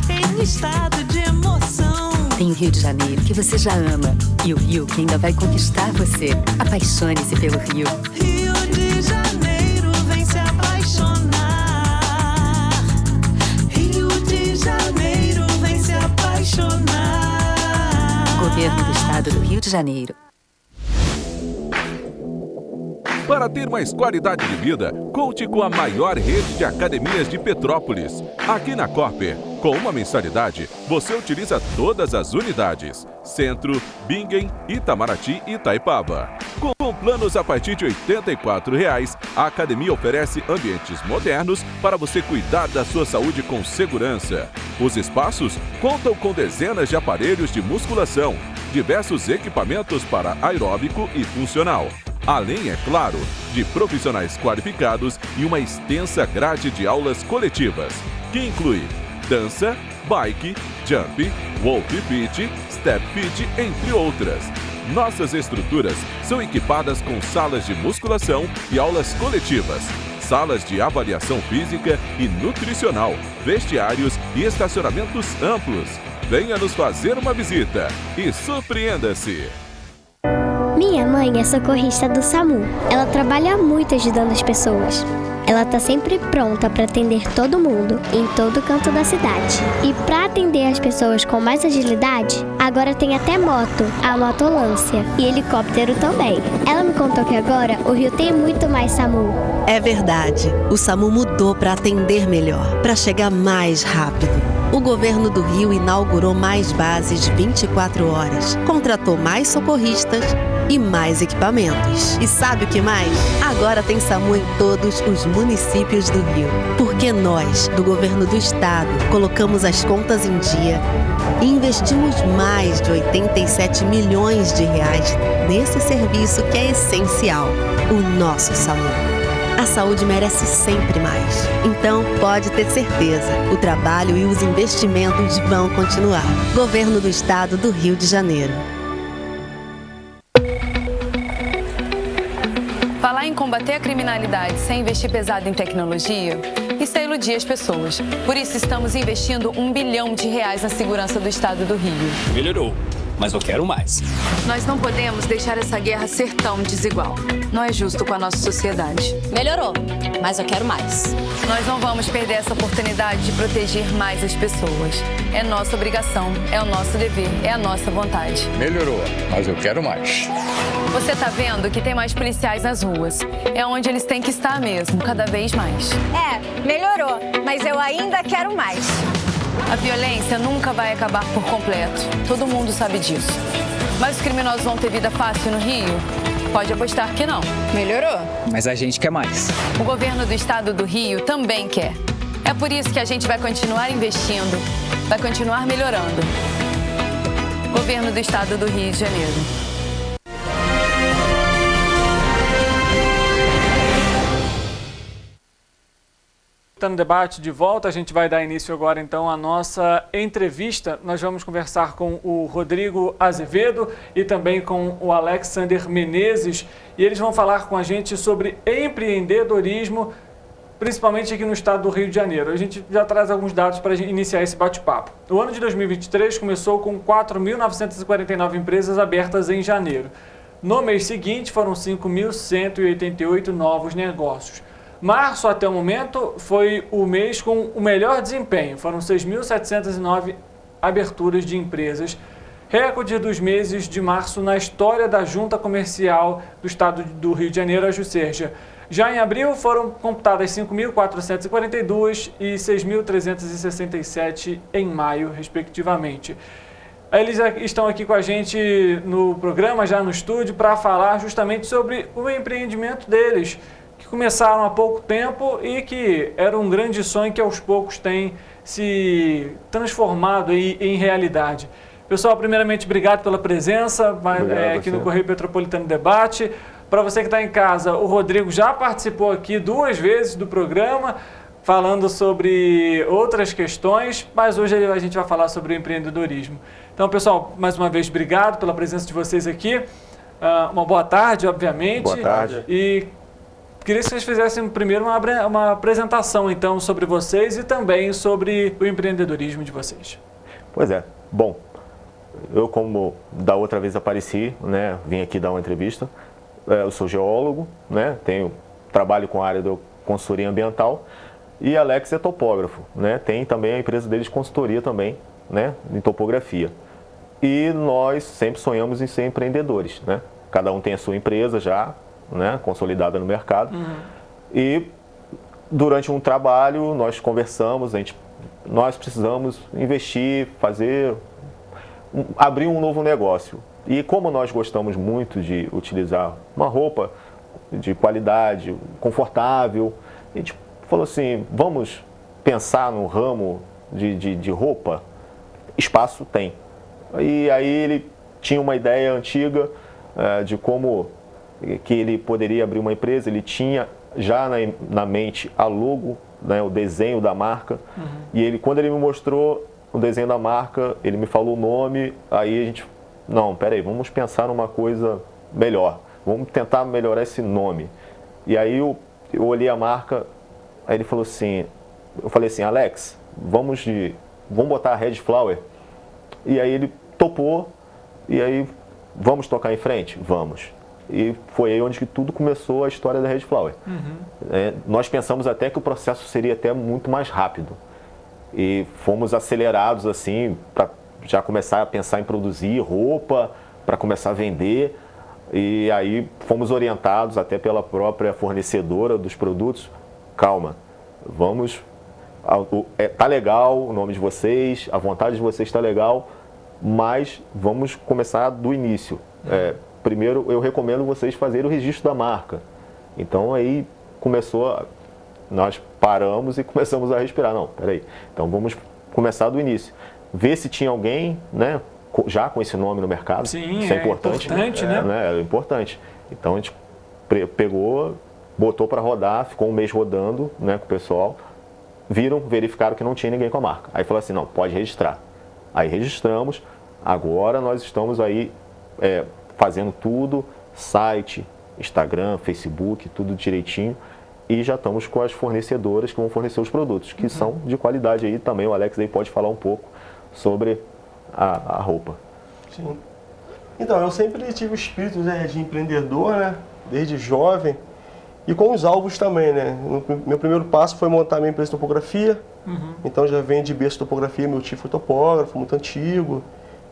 S2: Em estado de emoção.
S1: Tem o Rio de Janeiro que você já ama e o Rio que ainda vai conquistar você. Apaixone-se pelo Rio.
S2: Rio de Janeiro, vem se apaixonar. Rio de Janeiro, vem se apaixonar.
S1: Governo do Estado do Rio de Janeiro.
S12: Para ter mais qualidade de vida, conte com a maior rede de academias de Petrópolis. Aqui na Cooper, com uma mensalidade, você utiliza todas as unidades. Centro, Bingen, Itamaraty e Itaipava. Com planos a partir de R$ 84,00, a academia oferece ambientes modernos para você cuidar da sua saúde com segurança. Os espaços contam com dezenas de aparelhos de musculação, diversos equipamentos para aeróbico e funcional. Além, é claro, de profissionais qualificados e uma extensa grade de aulas coletivas, que inclui dança, bike, jump, walk fit, step fit, entre outras. Nossas estruturas são equipadas com salas de musculação e aulas coletivas, salas de avaliação física e nutricional, vestiários e estacionamentos amplos. Venha nos fazer uma visita e surpreenda-se!
S13: Minha mãe é socorrista do SAMU. Ela trabalha muito ajudando as pessoas. Ela tá sempre pronta para atender todo mundo, em todo canto da cidade. E para atender as pessoas com mais agilidade, agora tem até moto, a motolância, e helicóptero também. Ela me contou que agora o Rio tem muito mais SAMU.
S10: É verdade, o SAMU mudou para atender melhor, para chegar mais rápido. O governo do Rio inaugurou mais bases 24 horas, contratou mais socorristas e mais equipamentos. E sabe o que mais? Agora tem SAMU em todos os municípios do Rio. Porque nós, do governo do estado, colocamos as contas em dia e investimos mais de 87 milhões de reais nesse serviço que é essencial, o nosso SAMU. A saúde merece sempre mais. Então, pode ter certeza, o trabalho e os investimentos vão continuar. Governo do Estado do Rio de Janeiro.
S14: Falar em combater a criminalidade sem investir pesado em tecnologia, isso é iludir as pessoas. Por isso, estamos investindo R$1 bilhão na segurança do Estado do Rio.
S15: Melhorou, mas eu quero mais.
S14: Nós não podemos deixar essa guerra ser tão desigual. Não é justo com a nossa sociedade.
S16: Melhorou, mas eu quero mais.
S14: Nós não vamos perder essa oportunidade de proteger mais as pessoas. É nossa obrigação, é o nosso dever, é a nossa vontade.
S15: Melhorou, mas eu quero mais.
S14: Você tá vendo que tem mais policiais nas ruas. É onde eles têm que estar mesmo, cada vez mais.
S16: Melhorou, mas eu ainda quero mais.
S14: A violência nunca vai acabar por completo. Todo mundo sabe disso. Mas os criminosos vão ter vida fácil no Rio? Pode apostar que não.
S16: Melhorou.
S15: Mas a gente quer mais.
S14: O governo do estado do Rio também quer. É por isso que a gente vai continuar investindo, vai continuar melhorando. Governo do Estado do Rio de Janeiro.
S4: No debate de volta, a gente vai dar início agora então à nossa entrevista. Nós vamos conversar com o Rodrigo Azevedo e também com o Alexander Menezes, e eles vão falar com a gente sobre empreendedorismo, principalmente aqui no estado do Rio de Janeiro. A gente já traz alguns dados para iniciar esse bate-papo. O ano de 2023 começou com 4.949 empresas abertas em janeiro. No mês seguinte foram 5.188 novos negócios. Março, até o momento, foi o mês com o melhor desempenho. Foram 6.709 aberturas de empresas, recorde dos meses de março na história da Junta Comercial do Estado do Rio de Janeiro, a Juscerja. Já em abril foram computadas 5.442 e 6.367 em maio, respectivamente. Eles estão aqui com a gente no programa, já no estúdio, para falar justamente sobre o empreendimento deles, que começaram há pouco tempo e que era um grande sonho que aos poucos tem se transformado em realidade. Pessoal, primeiramente, obrigado pela presença aqui no Correio Petropolitano Debate. Para você que está em casa, o Rodrigo já participou aqui 2 vezes do programa, falando sobre outras questões, mas hoje a gente vai falar sobre o empreendedorismo. Então, pessoal, mais uma vez, obrigado pela presença de vocês aqui. Uma boa tarde, obviamente.
S17: Boa tarde.
S4: E queria que vocês fizessem primeiro uma apresentação, então, sobre vocês e também sobre o empreendedorismo de vocês.
S17: Pois é. Bom, eu, como da outra vez apareci, né, vim aqui dar uma entrevista. Eu sou geólogo, né, trabalho com a área da consultoria ambiental, e Alex é topógrafo, né, tem também a empresa dele de consultoria também, né, em topografia. E nós sempre sonhamos em ser empreendedores, né? Cada um tem a sua empresa já, né, consolidada no mercado. E durante um trabalho nós conversamos, nós precisamos investir, abrir um novo negócio. E como nós gostamos muito de utilizar uma roupa de qualidade, confortável, a gente falou assim, vamos pensar no ramo de roupa? Espaço tem. E aí ele tinha uma ideia antiga de como que ele poderia abrir uma empresa. Ele tinha já na mente a logo, né, o desenho da marca. E quando ele me mostrou o desenho da marca, ele me falou o nome, aí a gente... Não, peraí, vamos pensar numa coisa melhor. Vamos tentar melhorar esse nome. E aí eu olhei a marca, aí ele falou assim, eu falei assim, Alex, vamos botar a Red Flower. E aí ele topou, e aí, vamos tocar em frente? Vamos. E foi aí onde que tudo começou a história da Red Flower. Nós pensamos até que o processo seria até muito mais rápido. E fomos acelerados assim, para já começar a pensar em produzir roupa, para começar a vender. E aí fomos orientados até pela própria fornecedora dos produtos. Calma, tá legal o nome de vocês, a vontade de vocês está legal, mas vamos começar do início. Primeiro, eu recomendo vocês fazerem o registro da marca. Então aí nós paramos e começamos a respirar. Não, peraí, então vamos começar do início. Ver se tinha alguém, né, já com esse nome no mercado.
S4: Sim,
S17: isso é importante, né? É importante. Então a gente pegou, botou para rodar, ficou um mês rodando, né, com o pessoal. Verificaram que não tinha ninguém com a marca. Aí falou assim, não, pode registrar. Aí registramos, agora nós estamos aí fazendo tudo, site, Instagram, Facebook, tudo direitinho. E já estamos com as fornecedoras que vão fornecer os produtos, que são de qualidade aí também. O Alex aí pode falar um pouco sobre a roupa.
S18: Sim. Então, eu sempre tive o espírito, né, de empreendedor, né, desde jovem, e com os alvos também, né. Meu primeiro passo foi montar minha empresa de topografia. Então já vem de berço de topografia, meu tio foi topógrafo, muito antigo,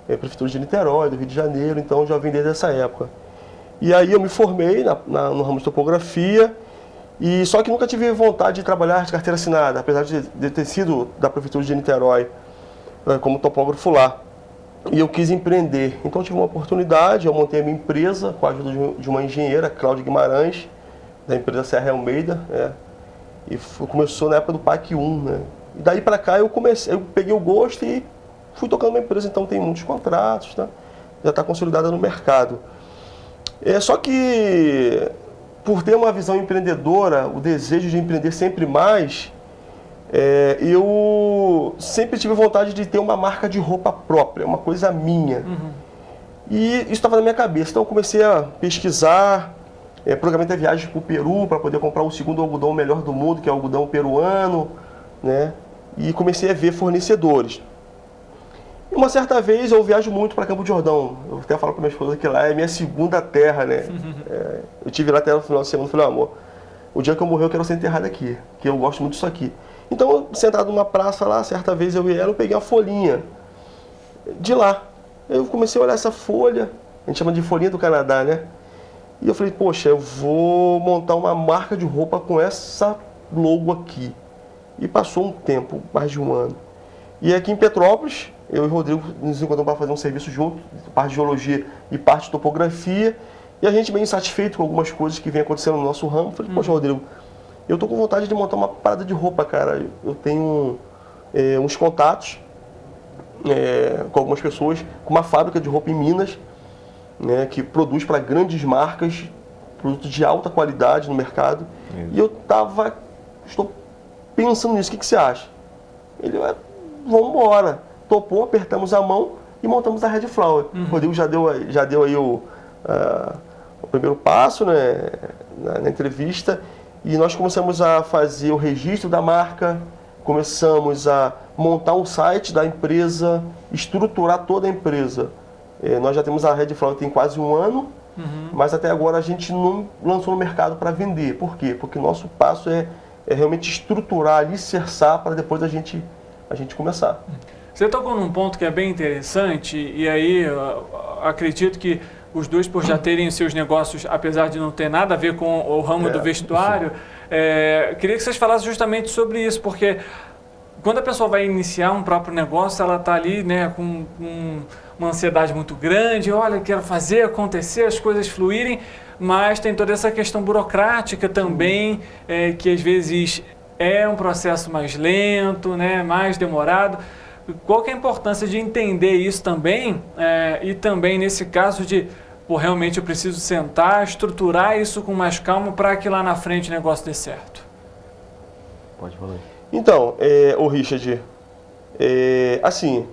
S18: prefeitura de Niterói, do Rio de Janeiro, então já vem desde essa época. E aí eu me formei no ramo de topografia, só que nunca tive vontade de trabalhar de carteira assinada, apesar de ter sido da prefeitura de Niterói como topógrafo lá. E eu quis empreender. Então tive uma oportunidade, eu montei a minha empresa com a ajuda de uma engenheira, Cláudia Guimarães, da empresa Serra Almeida. E começou na época do PAC 1, né? E daí para cá eu peguei o gosto e fui tocando uma empresa, então tem muitos contratos, tá? Já está consolidada no mercado. Só que, por ter uma visão empreendedora, o desejo de empreender sempre mais, eu sempre tive vontade de ter uma marca de roupa própria, uma coisa minha. E isso estava na minha cabeça, então eu comecei a pesquisar, programei até viagens para o Peru para poder comprar o segundo algodão melhor do mundo, que é o algodão peruano, né? E comecei a ver fornecedores. E uma certa vez eu viajo muito para Campo de Jordão. Eu até falo para minha esposa que lá é minha segunda terra, né? Eu estive lá até no final de semana e falei, amor, o dia que eu morrer eu quero ser enterrado aqui, que eu gosto muito disso aqui. Então, sentado numa praça lá, certa vez eu e ela, eu peguei uma folhinha de lá. Eu comecei a olhar essa folha, a gente chama de folhinha do Canadá, né? E eu falei, poxa, eu vou montar uma marca de roupa com essa logo aqui. E passou um tempo, mais de um ano. E aqui em Petrópolis, eu e o Rodrigo nos encontramos para fazer um serviço junto, parte de geologia e parte de topografia. E a gente bem insatisfeito com algumas coisas que vem acontecendo no nosso ramo. Falei, poxa, Rodrigo, eu tô com vontade de montar uma parada de roupa, cara. Eu tenho uns contatos com algumas pessoas, com uma fábrica de roupa em Minas, né, que produz para grandes marcas, produtos de alta qualidade no mercado. E eu estou pensando nisso, o que você acha? Ele, vamos embora. Topou, apertamos a mão e montamos a Red Flower. O Rodrigo já deu aí o primeiro passo, né, na entrevista, e nós começamos a fazer o registro da marca, começamos a montar um site da empresa, estruturar toda a empresa. Nós já temos a Red Flower tem quase um ano, mas até agora a gente não lançou no mercado para vender. Por quê? Porque o nosso passo é realmente estruturar, alicerçar para depois a gente começar.
S4: Você tocou num ponto que é bem interessante, e aí eu acredito que os dois, por já terem seus negócios, apesar de não ter nada a ver com o ramo do vestuário, queria que vocês falassem justamente sobre isso, porque quando a pessoa vai iniciar um próprio negócio, ela está ali, né, com uma ansiedade muito grande, olha, quero fazer acontecer, as coisas fluírem, mas tem toda essa questão burocrática também, que às vezes é um processo mais lento, né, mais demorado. Qual que é a importância de entender isso também, e também nesse caso de, realmente eu preciso sentar, estruturar isso com mais calma para que lá na frente o negócio dê certo?
S17: Pode falar.
S18: Então, o Richard, assim,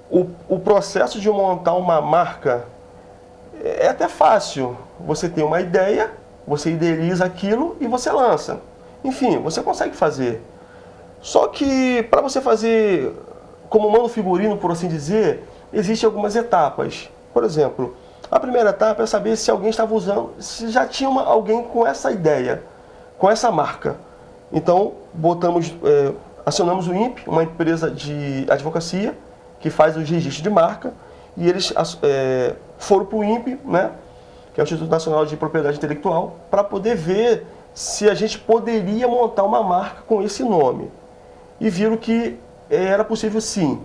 S18: o processo de montar uma marca é até fácil. Você tem uma ideia, você idealiza aquilo e você lança. Enfim, você consegue fazer. Só que para você fazer como mano figurino, por assim dizer, existem algumas etapas. Por exemplo, a primeira etapa é saber se alguém estava usando, se já tinha alguém com essa ideia, com essa marca. Então, acionamos o INPE, uma empresa de advocacia, que faz os registros de marca, e eles foram para o INPE, né, que é o Instituto Nacional de Propriedade Intelectual, para poder ver se a gente poderia montar uma marca com esse nome. E viram que era possível sim.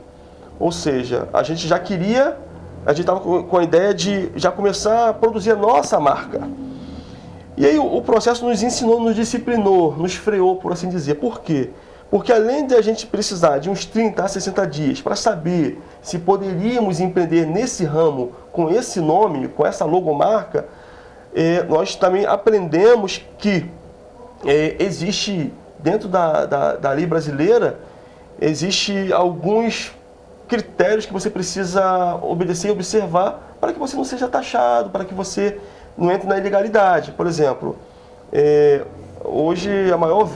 S18: Ou seja, a gente estava com a ideia de já começar a produzir a nossa marca. E aí o processo nos ensinou, nos disciplinou, nos freou, por assim dizer. Por quê? Porque além de a gente precisar de uns 30 a 60 dias para saber se poderíamos empreender nesse ramo com esse nome, com essa logomarca, nós também aprendemos que existe, dentro da lei brasileira, existe alguns critérios que você precisa obedecer e observar para que você não seja taxado, para que você não entre na ilegalidade. Por exemplo, hoje o maior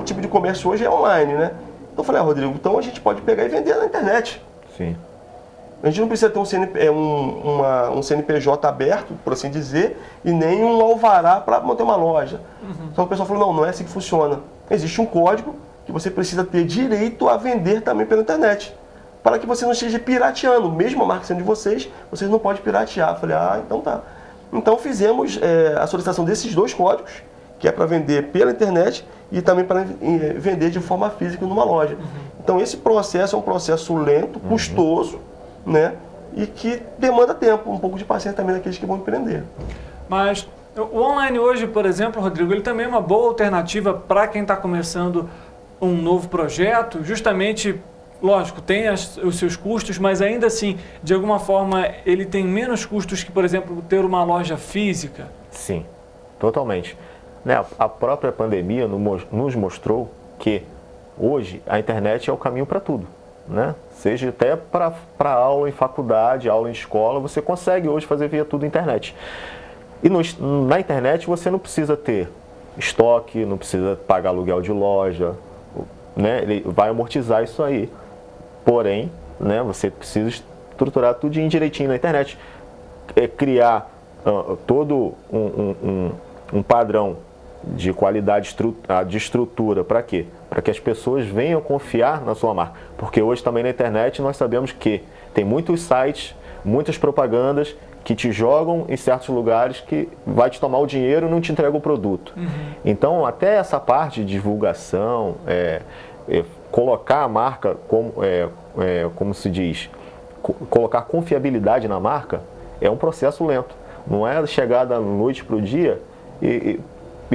S18: tipo de comércio hoje é online, né? Então eu falei, Rodrigo, então a gente pode pegar e vender na internet.
S17: Sim.
S18: A gente não precisa ter um CNPJ aberto, por assim dizer, e nem um alvará para manter uma loja. Então o pessoal falou, não é assim que funciona. Existe um código que você precisa ter direito a vender também pela internet, para que você não esteja pirateando. Mesmo a marca sendo de vocês não podem piratear. Eu falei, então tá. Então fizemos a solicitação desses dois códigos, que é para vender pela internet e também para vender de forma física numa loja. Então esse processo é um processo lento, custoso, né? E que demanda tempo, um pouco de paciência também daqueles que vão empreender.
S4: Mas O online hoje, por exemplo, Rodrigo, ele também é uma boa alternativa para quem está começando um novo projeto, justamente, lógico, tem os seus custos, mas ainda assim, de alguma forma, ele tem menos custos que, por exemplo, ter uma loja física?
S17: Sim, totalmente. Né, a própria pandemia nos mostrou que hoje a internet é o caminho para tudo. Né? Seja até para aula em faculdade, aula em escola, você consegue hoje fazer via tudo internet. E na internet você não precisa ter estoque, não precisa pagar aluguel de loja, né? Ele vai amortizar isso aí. Porém, né, você precisa estruturar tudo direitinho na internet. Criar todo um padrão de qualidade de estrutura. Para quê? Para que as pessoas venham confiar na sua marca. Porque hoje também na internet nós sabemos que tem muitos sites, muitas propagandas que te jogam em certos lugares que vai te tomar o dinheiro e não te entrega o produto. Então, até essa parte de divulgação, colocar a marca, como se diz, colocar confiabilidade na marca, é um processo lento. Não é chegar da noite para o dia e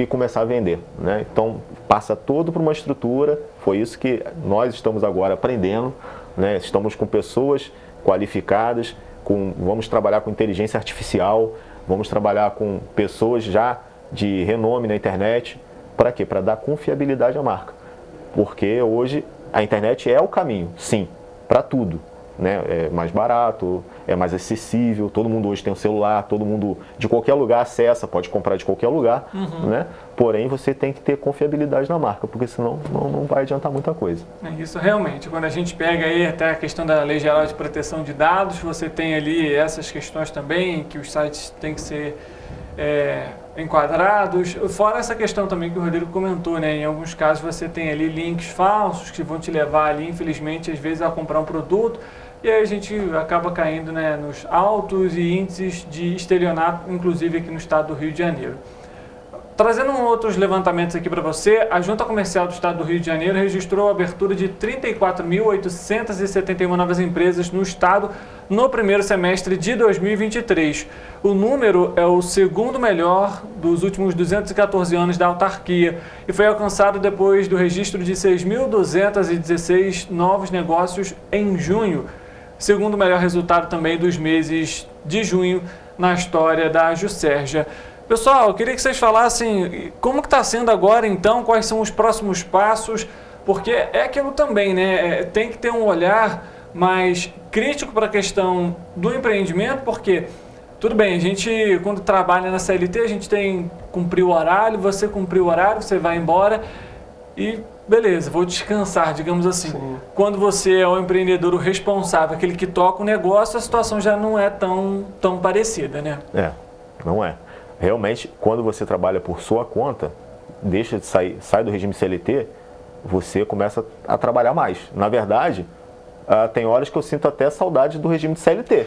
S17: começar a vender, né? Então, passa todo por uma estrutura. Foi isso que nós estamos agora aprendendo, né? Estamos com pessoas qualificadas, vamos trabalhar com inteligência artificial, vamos trabalhar com pessoas já de renome na internet. Para quê? Para dar confiabilidade à marca. Porque hoje a internet é o caminho, sim, para tudo. Né? É mais barato, é mais acessível, todo mundo hoje tem um celular, todo mundo de qualquer lugar acessa, pode comprar de qualquer lugar, né? Porém você tem que ter confiabilidade na marca, porque senão não vai adiantar muita coisa.
S4: É isso realmente, quando a gente pega aí até a questão da Lei Geral de Proteção de Dados, você tem ali essas questões também, que os sites têm que ser enquadrados, fora essa questão também que o Rodrigo comentou, né? Em alguns casos você tem ali links falsos que vão te levar ali, infelizmente, às vezes a comprar um produto. E aí a gente acaba caindo, né, nos altos e índices de estelionato, inclusive aqui no estado do Rio de Janeiro. Trazendo outros levantamentos aqui para você, a Junta Comercial do Estado do Rio de Janeiro registrou a abertura de 34.871 novas empresas no estado no primeiro semestre de 2023. O número é o segundo melhor dos últimos 214 anos da autarquia e foi alcançado depois do registro de 6.216 novos negócios em junho, segundo o melhor resultado também dos meses de junho na história da Juscerja. Pessoal, eu queria que vocês falassem como que está sendo agora então, quais são os próximos passos, porque é aquilo também, né? Tem que ter um olhar mais crítico para a questão do empreendimento, porque tudo bem, a gente quando trabalha na CLT, a gente tem que cumprir o horário, você cumpriu o horário, você vai embora e beleza, vou descansar, digamos assim. Sim. Quando você é o empreendedor, o responsável, aquele que toca o negócio, a situação já não é tão parecida, né?
S17: Não é. Realmente, quando você trabalha por sua conta, deixa de sai do regime CLT, você começa a trabalhar mais. Na verdade, tem horas que eu sinto até saudade do regime de CLT.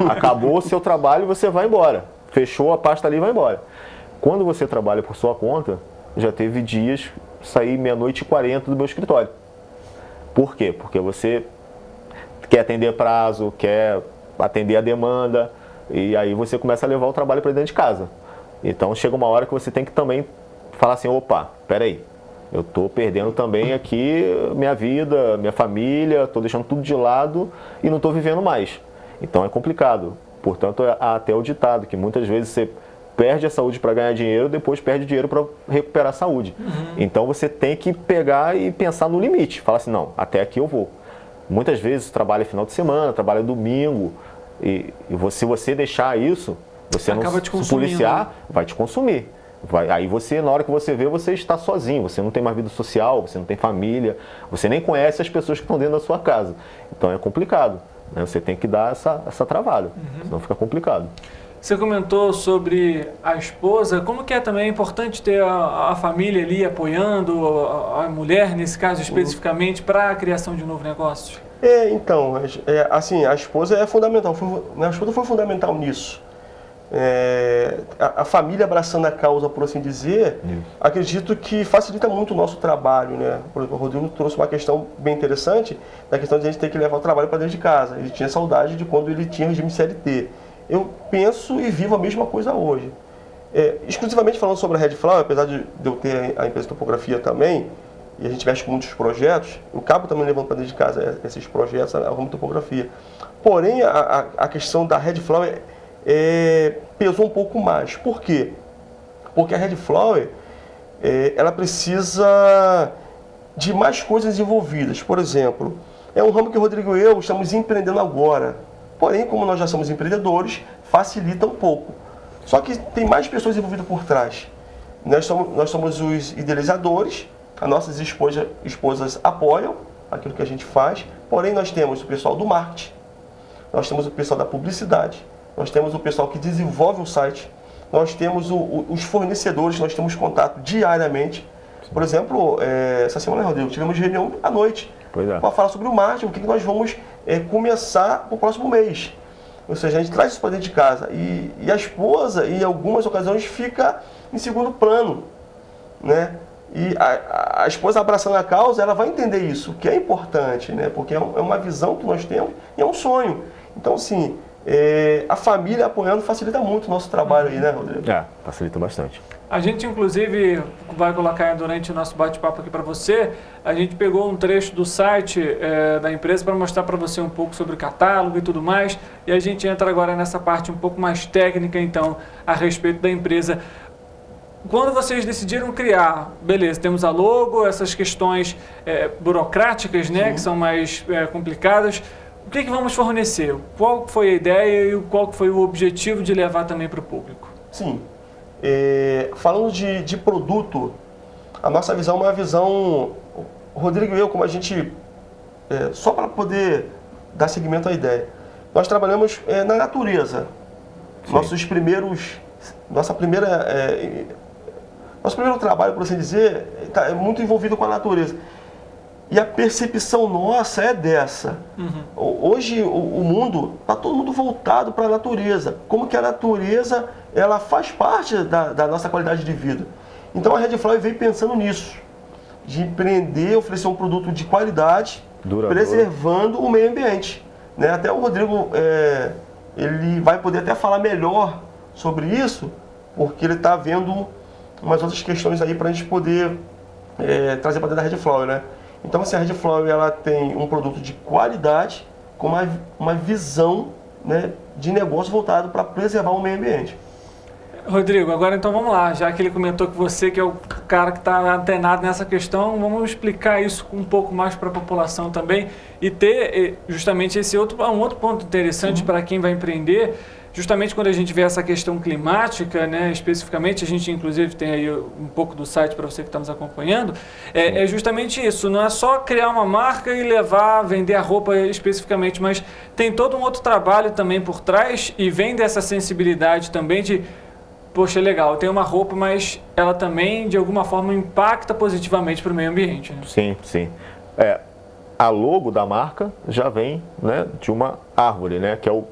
S17: Acabou o seu trabalho, você vai embora. Fechou a pasta ali e vai embora. Quando você trabalha por sua conta, já teve dias sair 00:40 do meu escritório. Por quê? Porque você quer atender prazo, quer atender a demanda, e aí você começa a levar o trabalho para dentro de casa. Então chega uma hora que você tem que também falar assim, opa, peraí, eu estou perdendo também aqui minha vida, minha família, estou deixando tudo de lado e não estou vivendo mais. Então é complicado. Portanto, há até o ditado, que muitas vezes você perde a saúde para ganhar dinheiro, depois perde dinheiro para recuperar a saúde. Então você tem que pegar e pensar no limite, falar assim, não, até aqui eu vou. Muitas vezes trabalha final de semana, trabalha domingo, e se você deixar isso, você acaba não se policiar, vai te consumir. Aí você, na hora que você vê, você está sozinho, você não tem mais vida social, você não tem família, você nem conhece as pessoas que estão dentro da sua casa. Então é complicado, né? Você tem que dar essa travada, senão fica complicado.
S4: Você comentou sobre a esposa, como que é também importante ter a família ali apoiando, a mulher, nesse caso especificamente, para a criação de um novo negócio?
S18: Então, assim, a esposa é fundamental, a esposa foi fundamental nisso. A família abraçando a causa, por assim dizer, acredito que facilita muito o nosso trabalho, né? Por exemplo, o Rodrigo trouxe uma questão bem interessante, da questão de a gente ter que levar o trabalho para dentro de casa. Ele tinha saudade de quando ele tinha regime CLT. Eu penso e vivo a mesma coisa hoje. Exclusivamente falando sobre a Red Flower, apesar de eu ter a empresa de topografia também, e a gente mexe com muitos projetos, eu acabo também levando para dentro de casa esses projetos, a ramo de topografia. Porém, a questão da Red Flower pesou um pouco mais. Por quê? Porque a Red Flower, ela precisa de mais coisas envolvidas. Por exemplo, é um ramo que o Rodrigo e eu estamos empreendendo agora. Porém, como nós já somos empreendedores, facilita um pouco. Só que tem mais pessoas envolvidas por trás. Nós somos os idealizadores, as nossas esposas apoiam aquilo que a gente faz, porém nós temos o pessoal do marketing, nós temos o pessoal da publicidade, nós temos o pessoal que desenvolve o site, nós temos os fornecedores, nós temos contato diariamente. Por exemplo, essa semana, Rodrigo, tivemos reunião à noite para falar sobre o marketing, o que nós vamos começar no próximo mês. Ou seja, a gente traz isso para dentro de casa e a esposa, em algumas ocasiões, fica em segundo plano, né? E a esposa abraçando a causa, ela vai entender isso, que é importante, né? Porque é uma visão que nós temos e é um sonho. Então, assim, a família apoiando facilita muito o nosso trabalho aí, né, Rodrigo?
S17: Facilita bastante.
S4: A gente, inclusive, vai colocar durante o nosso bate-papo aqui para você, a gente pegou um trecho do site da empresa para mostrar para você um pouco sobre o catálogo e tudo mais, e a gente entra agora nessa parte um pouco mais técnica, então, a respeito da empresa. Quando vocês decidiram criar, beleza, temos a logo, essas questões burocráticas, né, que são mais complicadas, o que vamos fornecer? Qual foi a ideia e qual foi o objetivo de levar também para o público?
S18: Sim. Falando de produto, a nossa visão é uma visão, Rodrigo e eu, como a gente, só para poder dar seguimento à ideia, nós trabalhamos na natureza. Nosso primeiro trabalho, por assim dizer, é muito envolvido com a natureza. E a percepção nossa é dessa. Hoje o mundo, está todo mundo voltado para a natureza. Como que a natureza ela faz parte da nossa qualidade de vida. Então a Red Flower veio pensando nisso. De empreender, oferecer um produto de qualidade, preservando o meio ambiente. Né? Até o Rodrigo, ele vai poder até falar melhor sobre isso, porque ele está vendo umas outras questões aí para a gente poder trazer para dentro da Red Flower, né? Então, assim, a Red Flower ela tem um produto de qualidade com uma visão, né, de negócio voltado para preservar o meio ambiente.
S4: Rodrigo, agora então vamos lá, já que ele comentou que você que é o cara que está antenado nessa questão, vamos explicar isso um pouco mais para a população também e ter justamente um outro ponto interessante para quem vai empreender. Justamente quando a gente vê essa questão climática, né, especificamente, a gente inclusive tem aí um pouco do site para você que está nos acompanhando, é justamente isso, não é só criar uma marca e vender a roupa especificamente, mas tem todo um outro trabalho também por trás e vem dessa sensibilidade também de, poxa, legal, tem uma roupa, mas ela também de alguma forma impacta positivamente para o meio ambiente. Né?
S17: Sim, sim. A logo da marca já vem, né, de uma árvore, né, que é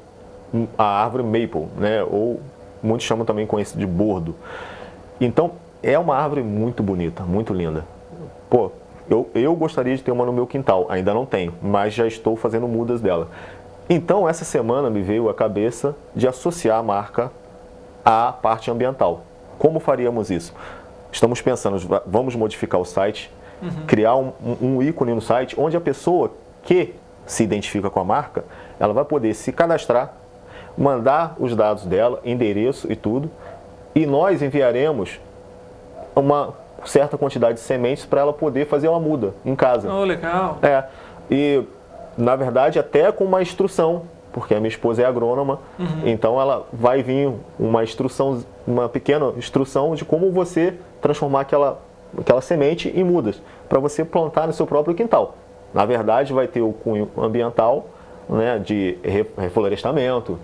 S17: a árvore maple, né? Ou muitos chamam também com esse de bordo. Então, é uma árvore muito bonita, muito linda. Pô, eu gostaria de ter uma no meu quintal, ainda não tenho, mas já estou fazendo mudas dela. Então, essa semana me veio a cabeça de associar a marca à parte ambiental. Como faríamos isso? Estamos pensando, vamos modificar o site, criar um ícone no site, onde a pessoa que se identifica com a marca, ela vai poder se cadastrar, mandar os dados dela, endereço e tudo, e nós enviaremos uma certa quantidade de sementes para ela poder fazer uma muda em casa.
S4: Oh, legal.
S17: E na verdade até com uma instrução, porque a minha esposa é agrônoma, então ela vai vir uma pequena instrução de como você transformar aquela semente em mudas, para você plantar no seu próprio quintal. Na verdade vai ter o cunho ambiental, né, de reflorestamento,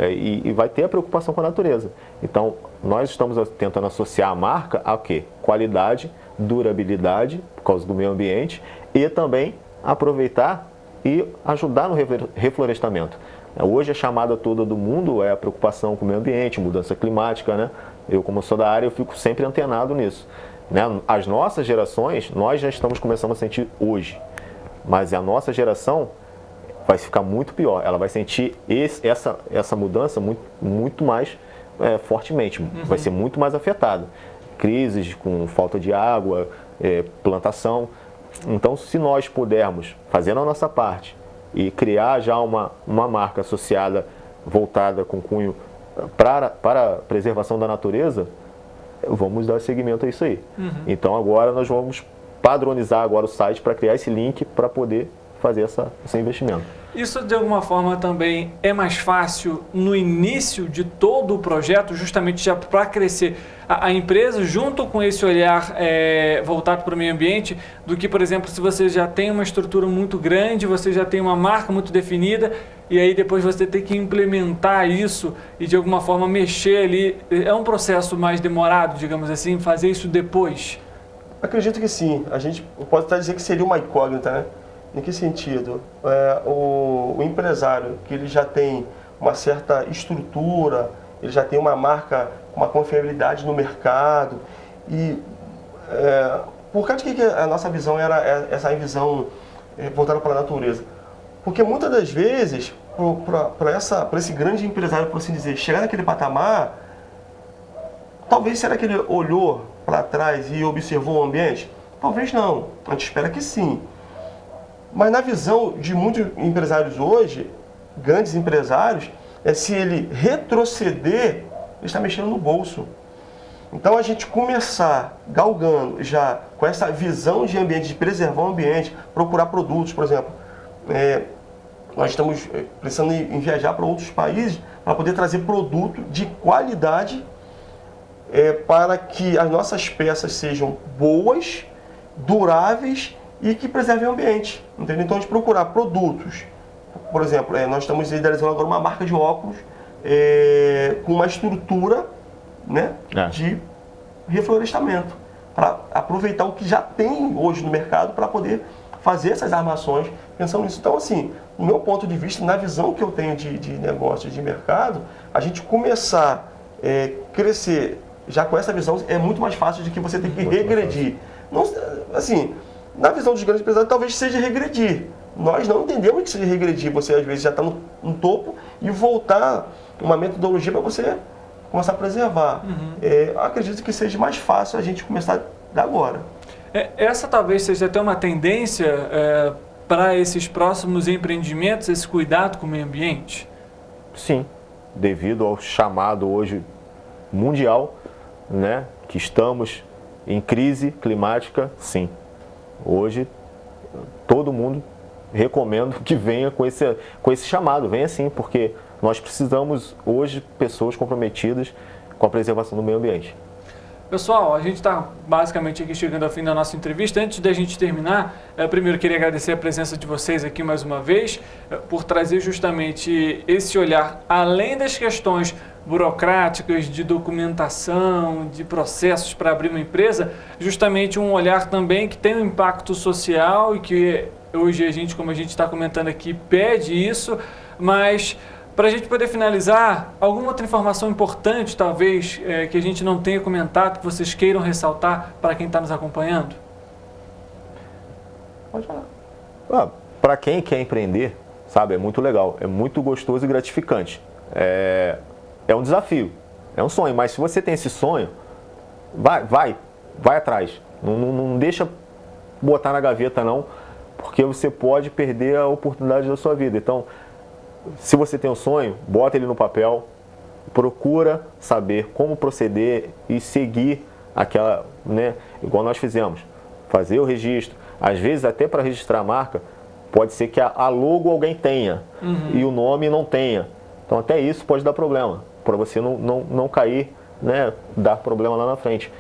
S17: e vai ter a preocupação com a natureza. Então, nós estamos tentando associar a marca a quê? Qualidade, durabilidade, por causa do meio ambiente, e também aproveitar e ajudar no reflorestamento. Hoje a chamada toda do mundo é a preocupação com o meio ambiente, mudança climática, né? Eu, como sou da área, eu fico sempre antenado nisso. Né? As nossas gerações, nós já estamos começando a sentir hoje, mas a nossa geração vai ficar muito pior. Ela vai sentir essa mudança muito mais fortemente, vai ser muito mais afetado. Crises com falta de água, plantação. Então, se nós pudermos fazer a nossa parte e criar já uma marca associada, voltada com cunho para a preservação da natureza, vamos dar seguimento a isso aí. Então, agora nós vamos padronizar agora o site para criar esse link para poder fazer esse investimento.
S4: Isso, de alguma forma, também é mais fácil no início de todo o projeto, justamente já para crescer a empresa, junto com esse olhar voltado para o meio ambiente, do que, por exemplo, se você já tem uma estrutura muito grande, você já tem uma marca muito definida, e aí depois você tem que implementar isso e, de alguma forma, mexer ali. É um processo mais demorado, digamos assim, fazer isso depois?
S18: Acredito que sim. A gente pode até dizer que seria uma incógnita, né? Em que sentido? O empresário que ele já tem uma certa estrutura, ele já tem uma marca, uma confiabilidade no mercado, e por causa de que a nossa visão era essa visão voltada para a natureza? Porque muitas das vezes, para esse grande empresário, por assim dizer, chegar naquele patamar, talvez será que ele olhou para trás e observou o ambiente? Talvez não, a gente espera que sim. Mas na visão de muitos empresários hoje, grandes empresários, se ele retroceder, ele está mexendo no bolso. Então a gente começar galgando já com essa visão de ambiente, de preservar o ambiente, procurar produtos, por exemplo, nós estamos pensando em viajar para outros países para poder trazer produto de qualidade para que as nossas peças sejam boas, duráveis e que preservem o ambiente. Entendeu? Então a gente procurar produtos, por exemplo, nós estamos idealizando agora uma marca de óculos com uma estrutura, né, de reflorestamento, para aproveitar o que já tem hoje no mercado para poder fazer essas armações pensando nisso. Então, assim, no meu ponto de vista, na visão que eu tenho de negócio, de mercado, a gente começar a crescer já com essa visão é muito mais fácil de que você ter que regredir. Não, assim, na visão dos grandes empresários, talvez seja regredir. Nós não entendemos que seja regredir. Você, às vezes, já está no topo e voltar uma metodologia para você começar a preservar. Acredito que seja mais fácil a gente começar da agora.
S4: Essa talvez seja até uma tendência para esses próximos empreendimentos, esse cuidado com o meio ambiente?
S17: Sim, devido ao chamado hoje mundial, né, que estamos em crise climática, sim. Hoje, todo mundo recomendo que venha com esse chamado, venha sim, porque nós precisamos hoje de pessoas comprometidas com a preservação do meio ambiente.
S4: Pessoal, a gente está basicamente aqui chegando ao fim da nossa entrevista. Antes da gente terminar, primeiro queria agradecer a presença de vocês aqui mais uma vez, por trazer justamente esse olhar, além das questões burocráticas, de documentação, de processos para abrir uma empresa, justamente um olhar também que tem um impacto social e que hoje a gente, como a gente está comentando aqui, pede isso, mas para a gente poder finalizar, alguma outra informação importante, talvez, que a gente não tenha comentado, que vocês queiram ressaltar para quem está nos acompanhando?
S17: Pode falar. Para quem quer empreender, sabe, é muito legal, é muito gostoso e gratificante. É um desafio, é um sonho, mas se você tem esse sonho, vai atrás. Não deixa botar na gaveta não, porque você pode perder a oportunidade da sua vida. Então, se você tem um sonho, bota ele no papel, procura saber como proceder e seguir aquela, né, igual nós fizemos, fazer o registro. Às vezes, até para registrar a marca, pode ser que a logo alguém tenha e o nome não tenha. Então, até isso pode dar problema, para você não cair, né, dar problema lá na frente.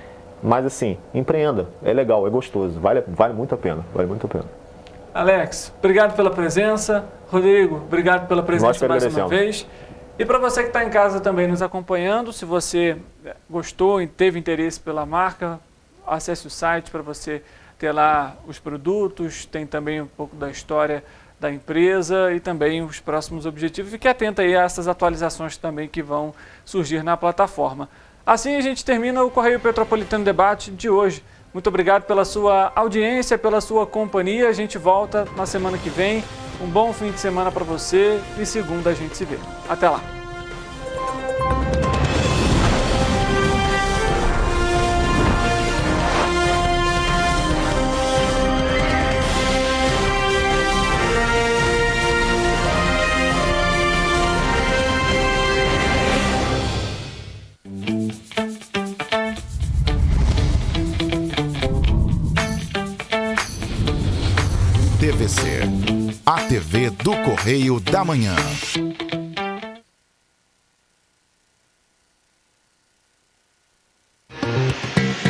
S17: Mas assim, empreenda, é legal, é gostoso, vale muito a pena, vale muito a pena.
S4: Alex, obrigado pela presença. Rodrigo, obrigado pela presença mais uma vez. E para você que está em casa também nos acompanhando, se você gostou e teve interesse pela marca, acesse o site para você ter lá os produtos, tem também um pouco da história da empresa e também os próximos objetivos. Fique atento aí a essas atualizações também que vão surgir na plataforma. Assim a gente termina o Correio Petropolitano Debate de hoje. Muito obrigado pela sua audiência, pela sua companhia. A gente volta na semana que vem. Um bom fim de semana para você e segunda a gente se vê. Até lá!
S3: TVC, a TV do Correio da Manhã.